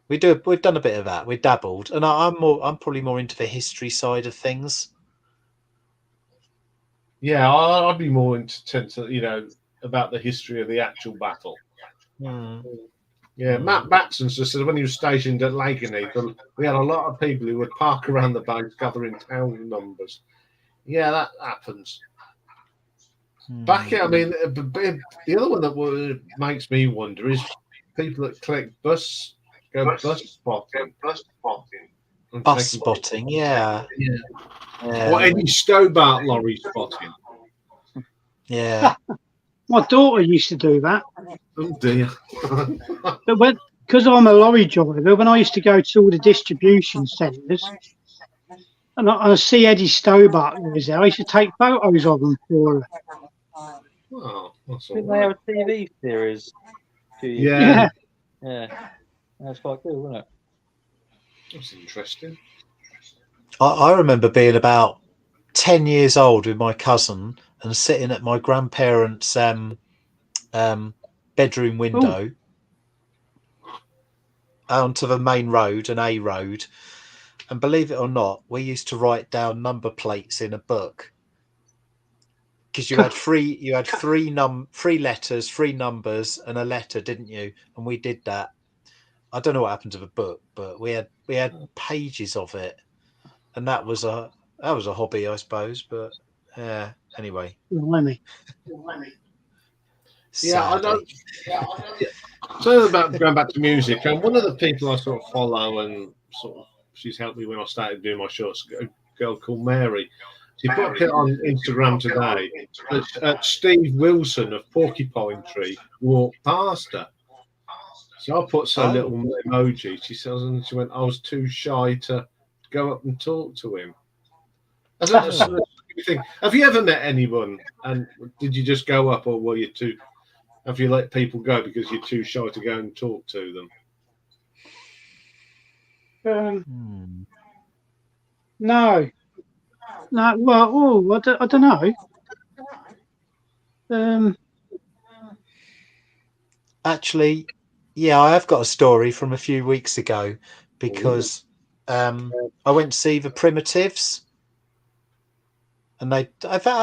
we've done a bit of that. We dabbled, and I'm probably more into the history side of things.
Yeah, I'd be more into you know, about the history of the actual battle. Yeah, Matt Batson just said when he was stationed at Lakenheath, we had a lot of people who would park around the base gathering town numbers. Yeah, that happens. Back, I mean, the other one that makes me wonder is people that collect bus spotting.
Bus spotting, yeah.
Or Eddie Stobart lorry spotting.
Yeah.
My daughter used to do that.
Oh dear.
But because I'm a lorry driver, when I used to go to all the distribution centres, and I see Eddie Stobart was there, I used to take photos of them for her.
Oh, that's all
Didn't
right.
they have a TV series?
Yeah.
That's quite good, wasn't it?
That's interesting.
I remember being about 10 years old with my cousin and sitting at my grandparents' bedroom window onto the main road, an A road, and believe it or not, we used to write down number plates in a book because you had three letters, three numbers, and a letter, didn't you? And we did that. I don't know what happened to the book, but we had pages of it, and that was a hobby, I suppose. But yeah, anyway.
Yeah, I don't. So about going back to music, and one of the people I sort of follow and sort of she's helped me when I started doing my shorts, a girl called Mary. She put it on Instagram today that Steve Wilson of Porcupine Tree walked past her. So I put a little emoji. She says, and she went, I was too shy to go up and talk to him. Have you ever met anyone, and did you just go up, or were you too? Have you let people go because you're too shy to go and talk to them?
No. Well, I don't know.
Actually, yeah, I have got a story from a few weeks ago because I went to see the Primitives, and I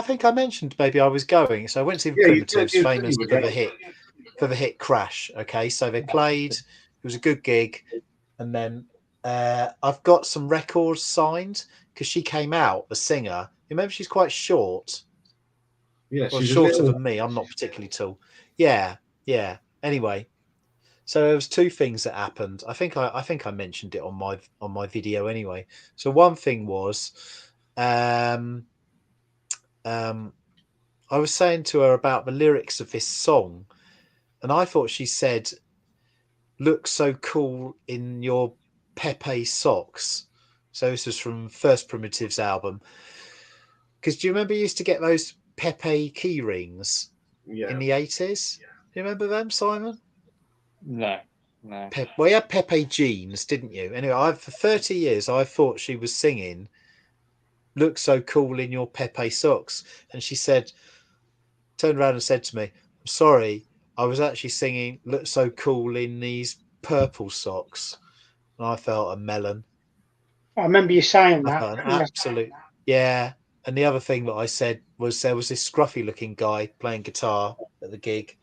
think I mentioned maybe I was going, so I went to see the Primitives, famous for the hit Crash. Okay, so they played. It was a good gig, and then I've got some records signed because she came out, the singer. You remember she's quite short.
Yeah,
Well,
she's
shorter
little.
than me. I'm not particularly tall. Yeah, yeah. Anyway, so there was two things that happened. I think I mentioned it on my video anyway. So one thing was, I was saying to her about the lyrics of this song, and I thought she said, "Look so cool in your Pepe socks." So this was from First Primitives album. Because do you remember you used to get those Pepe key rings in the 80s? Do you remember them, Simon?
No.
Well, you had Pepe jeans, didn't you? Anyway, for 30 years, I thought she was singing "Look so cool in your Pepe socks." And she turned around and said to me, "I'm sorry, I was actually singing "Look so cool in these purple socks." And I felt a melon.
I remember you saying
I
that.
felt an
Yeah.
absolute, yeah. And the other thing that I said was there was this scruffy looking guy playing guitar at the gig.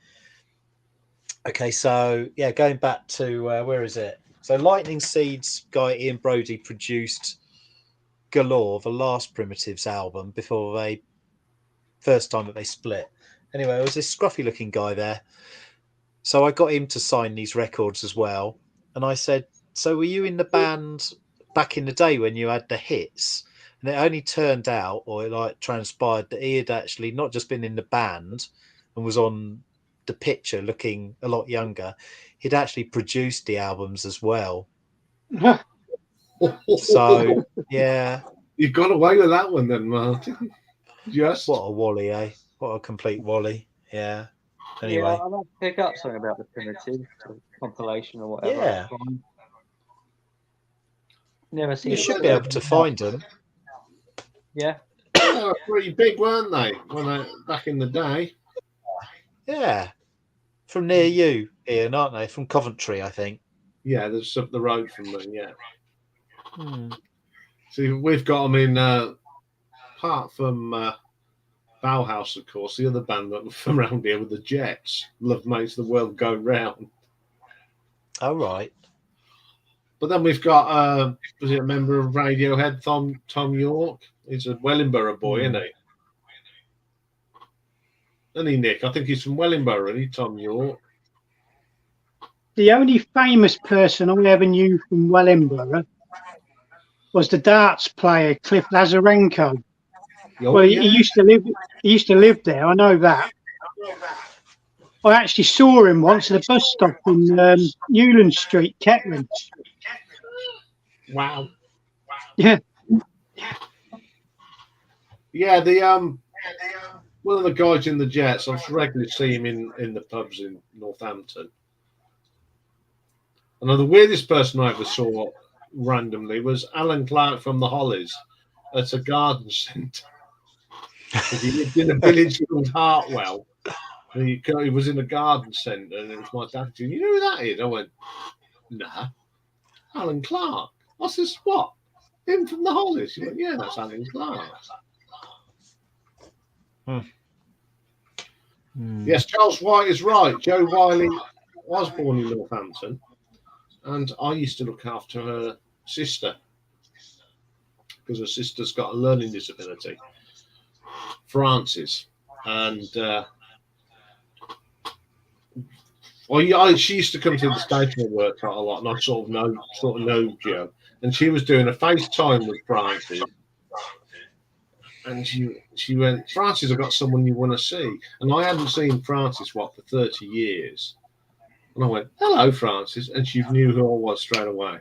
Okay, so yeah, going back to where is it? So Lightning Seeds guy Ian Brody produced Galore, the last Primitives album before first time that they split. Anyway, there was this scruffy looking guy there. So I got him to sign these records as well. And I said, "So were you in the band back in the day when you had the hits?" And it only turned out, or it like transpired, that he had actually not just been in the band and was on the picture looking a lot younger, he'd actually produced the albums as well. So yeah,
You got away with that one then, Martin. Just
what a wally, eh? What a complete wally. Yeah. Anyway,
Yeah, I'd like to pick up something about the Primitive compilation or whatever.
yeah,
Never seen
you
it.
should be able to find them.
Yeah.
they were pretty big, weren't they? Back in the day.
Yeah, from near you, Ian, aren't they? From Coventry, I think.
Yeah, there's up the road from me. Yeah.
Hmm.
See, we've got them in. Apart from Bauhaus, of course, the other band that were from around here were the Jets. Love makes the world go round.
Oh, right.
But then we've got, was it a member of Radiohead, Tom York? He's a Wellingborough boy, isn't he? Isn't he, Nick? I think he's from Wellingborough, isn't he, Tom York?
The only famous person I ever knew from Wellingborough was the darts player Cliff Lazarenko.
Oh,
Well,
yeah.
he used to live there. I know that. I actually saw him once at a bus stop in Newland Street, Kettering.
Wow.
Yeah.
Yeah, one of the guys in the Jets, I regularly see him in the pubs in Northampton. And the weirdest person I ever saw randomly was Alan Clark from the Hollies at a garden centre. He lived in a village called Hartwell. And he was in a garden centre, and it was my dad. You know who that is? I went, nah. Alan Clark. I says, what? Him from the Hollies? He went, yeah, that's Alan Clark. Yes, Charles White is right. Joe Wiley was born in Northampton, and I used to look after her sister because her sister's got a learning disability, Frances, and she used to come to the station and work quite a lot, and I sort of know Joe, and she was doing a FaceTime with Frances. And she went, Frances, I've got someone you want to see. And I hadn't seen Frances, for 30 years. And I went, hello, Frances. And she knew who I was straight away,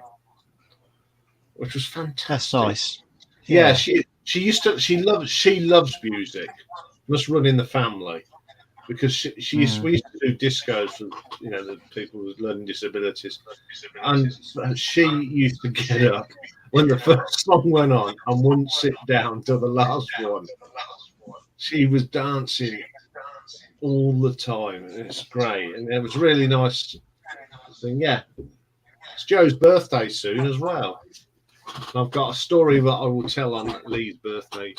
which was fantastic.
That's nice.
Yeah, she loves music. Must run in the family. Because we used to do discos for, the people with learning disabilities. And she used to get up when the first song went on and wouldn't sit down till the last one. She was dancing all the time. It's great. And it was really nice thing. Yeah. It's Joe's birthday soon as well. I've got a story that I will tell on Lee's birthday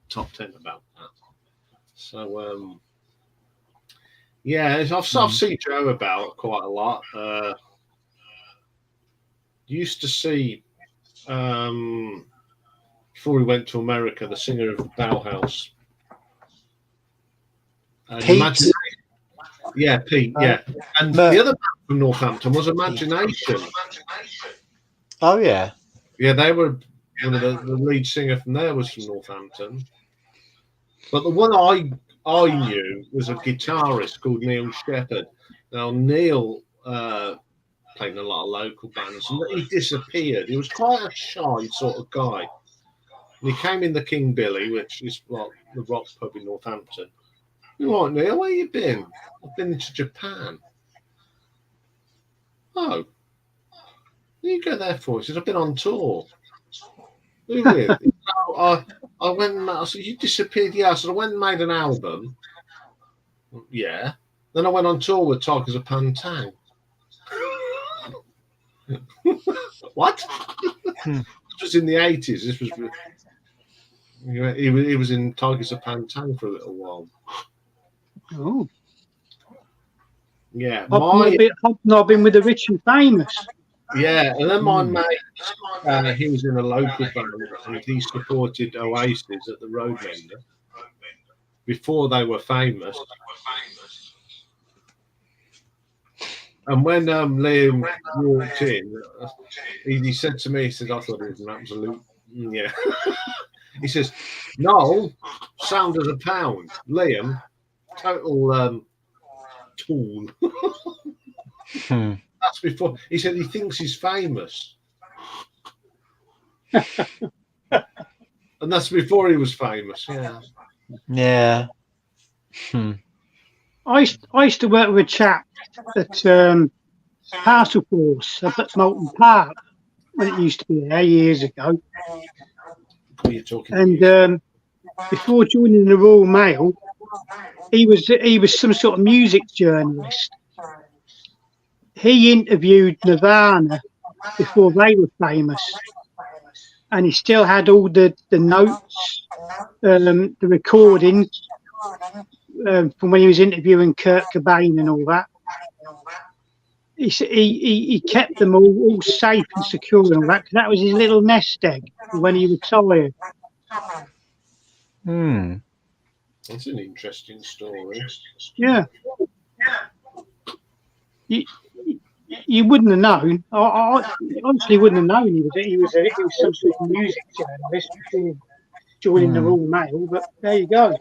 top 10 about that. So, yeah, I've seen Joe about quite a lot. Used to see, before he went to America, the singer of Bauhaus,
Pete?
Yeah, Pete, yeah. And the other man from Northampton was Imagination.
Oh, yeah.
Yeah, they were one of the lead singer from there was from Northampton. But the one I knew was a guitarist called Neil Shepherd. Now, Neil played in a lot of local bands, and he disappeared. He was quite a shy sort of guy. And he came in the King Billy, which is like the rock pub in Northampton. You all right, Neil? Where you been? I've been to Japan. Oh. What do you go there for? He said, I've been on tour. Who with? I went and I said, you disappeared. Yeah, I said, I went and made an album. Yeah. Then I went on tour with Tigers of Pantang. What? This was in the 80s. This was he was in Tigers of Pantang for a little while.
Oh.
Yeah.
Hobnobbing with the rich and famous.
Yeah, and then my mate, he was in a local band and he supported Oasis at the Roadmender before they were famous. And when Liam walked in, he said to me, he said, I thought it was an absolute, yeah. He says, Noel, sound as a pound. Liam, total tool. That's before he said he thinks he's famous. And that's before he was famous. Yeah.
Yeah.
I used to work with a chap at Parcel Force up at Moulton Park when it used to be there years ago.
What are you talking
and before joining the Royal Mail, he was some sort of music journalist. He interviewed Nirvana before they were famous, and he still had all the notes, the recordings from when he was interviewing Kurt Cobain and all that. He kept them all safe and secure and all that, because that was his little nest egg when he retired.
That's an interesting story.
Yeah. You wouldn't have known. I honestly wouldn't have known he was some sort of music journalist before joining the Royal Mail. But there you go.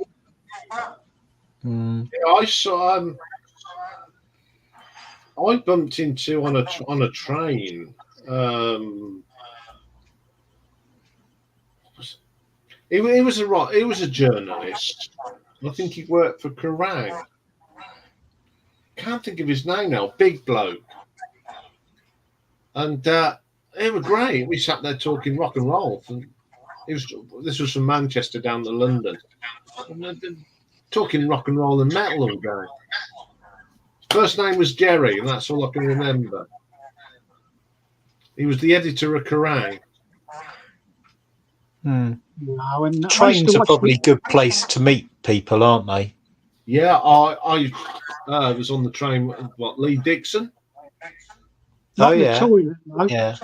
Yeah, I saw. I bumped into on a train. He was a journalist. I think he worked for Kerrang. Can't think of his name now. Big bloke. And it was great. We sat there talking rock and roll. And this was from Manchester down to London. And talking rock and roll and metal all day. First name was Jerry, and that's all I can remember. He was the editor of Kerrang.
No,
trains are probably a good place to meet people, aren't they?
Yeah, I was on the train. What, Lee Dixon?
Oh yeah,
toilet, no.
Yeah.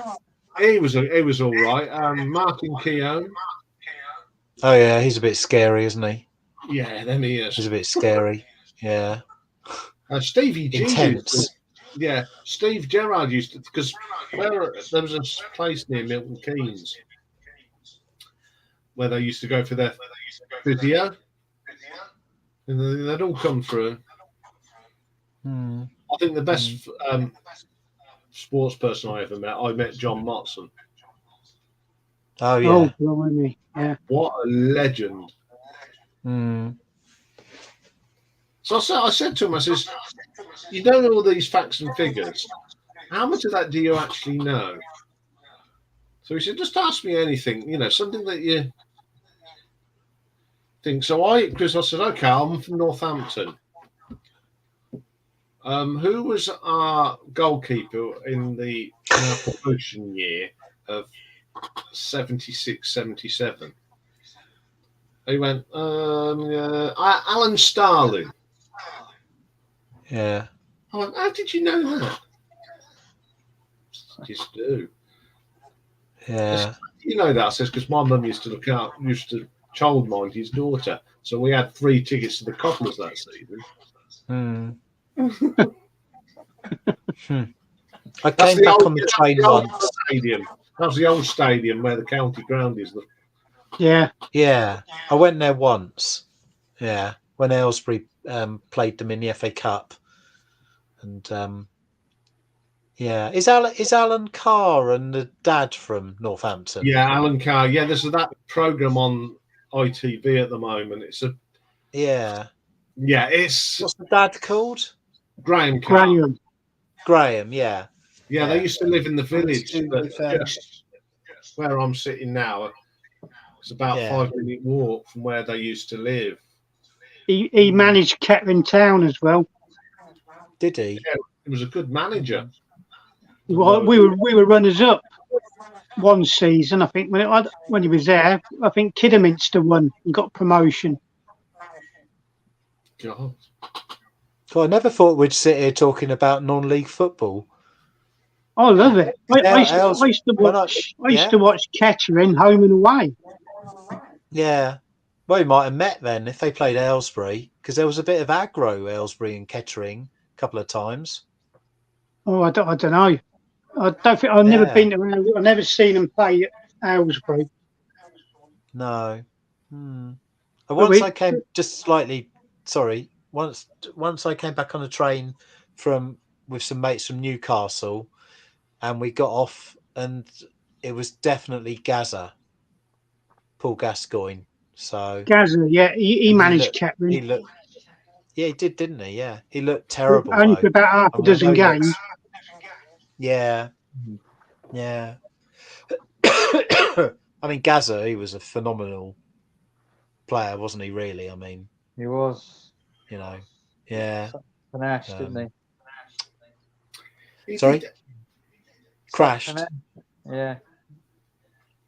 He was all right. Martin Keown.
Oh yeah, he's a bit scary, isn't he?
Yeah, then he is.
He's a bit scary. Yeah.
Stevie G.
Intense.
Yeah, Steve Gerrard used to, because there was a place near Milton Keynes where they used to go for their video, and they'd all come through. I think the best sports person I ever met, I met John Motson.
Oh yeah.
Oh, blimey. Yeah.
What a legend. So I said to him, I says, you don't know all these facts and figures. How much of that do you actually know? So he said, just ask me anything, something that you think. Because I said, okay, I'm from Northampton. Who was our goalkeeper in our promotion year of 76-77? He went, Alan Starling.
Yeah.
I went, how did you know that? Just do.
Yeah.
You know that, I says, because my mum used to childmind his daughter. So we had 3 tickets to the Cobblers that season.
I came back on the train once.
Stadium. That was the old stadium where the county ground is.
Yeah.
I went there once. Yeah, when Aylesbury played them in the FA Cup, and is Alan Carr and the dad from Northampton?
Yeah, Alan Carr. Yeah, there's that program on ITV at the moment. It's a it's
what's the dad called?
Graham Carr.
Graham, yeah.
Yeah, they used to live in the village, but just where I'm sitting now, it's about 5-minute walk from where they used to live.
He managed Kettering Town as well.
Did he?
Yeah, he was a good manager.
Well, we were runners up one season, I think, when he was there. I think Kidderminster won and got promotion.
God.
I never thought we'd sit here talking about non-league football.
I love it. I used to watch Kettering home and away.
Yeah. Well, we might have met then if they played Aylesbury, because there was a bit of aggro, Aylesbury and Kettering, a couple of times.
Oh, I don't know. I don't think I've never been to. I've never seen them play at Aylesbury.
No. Once I came just slightly. Sorry. Once I came back on a train with some mates from Newcastle, and we got off, and it was definitely Gaza, Paul Gascoigne. So
Gaza, he managed Kettering.
He did, didn't he? Yeah, he looked terrible.
Only for about half a dozen games.
Yeah. I mean, Gaza, he was a phenomenal player, wasn't he? Really, I mean,
he was.
Panache,
didn't he?
Sorry, crashed.
Yeah.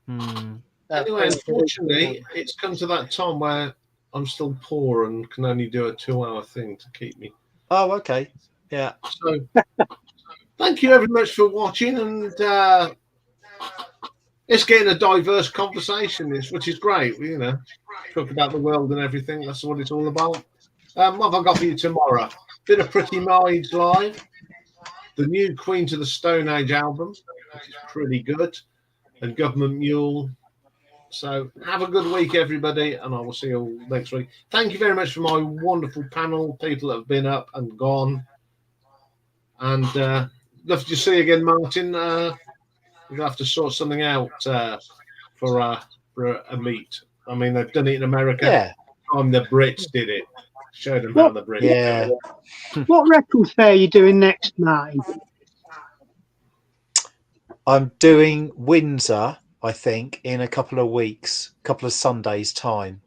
Anyway, unfortunately, it's come to that time where I'm still poor and can only do a 2-hour thing to keep me.
Oh, okay. Yeah.
So, thank you very much for watching, and it's getting a diverse conversation, which is great. Talk about the world and everything. That's what it's all about. What have I got for you tomorrow? Bit of Pretty Maids live, the new Queen to the Stone Age album, which is pretty good, and Government Mule. So have a good week, everybody, and I will see you all next week. Thank you very much for my wonderful panel, people that have been up and gone. And love to see you again, Martin. We'll have to sort something out for a meet. I mean, they've done it in America.
Yeah.
The Brits did it. Showed them how the Brits.
Yeah.
What record fair are you doing next, Martin?
I'm doing Windsor, I think, in a couple of weeks, couple of Sundays' time.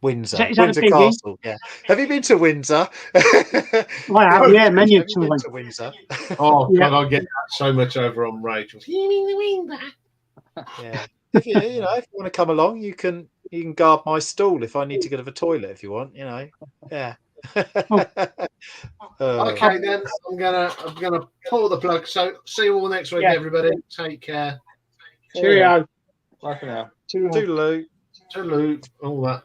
Windsor, Windsor Castle. Yeah. Have you been to Windsor?
I have, yeah, many times.
To Windsor.
Oh, God, I get that so much over on Rachel. You mean the Windsor?
Yeah. If you want to come along, you can guard my stall if I need to go to the toilet. If you want, Yeah.
Okay, then I'm gonna pull the plug. So see you all next week, everybody. Take care.
Cheerio.
Bye for now.
Toodaloo.
Toodaloo. All that.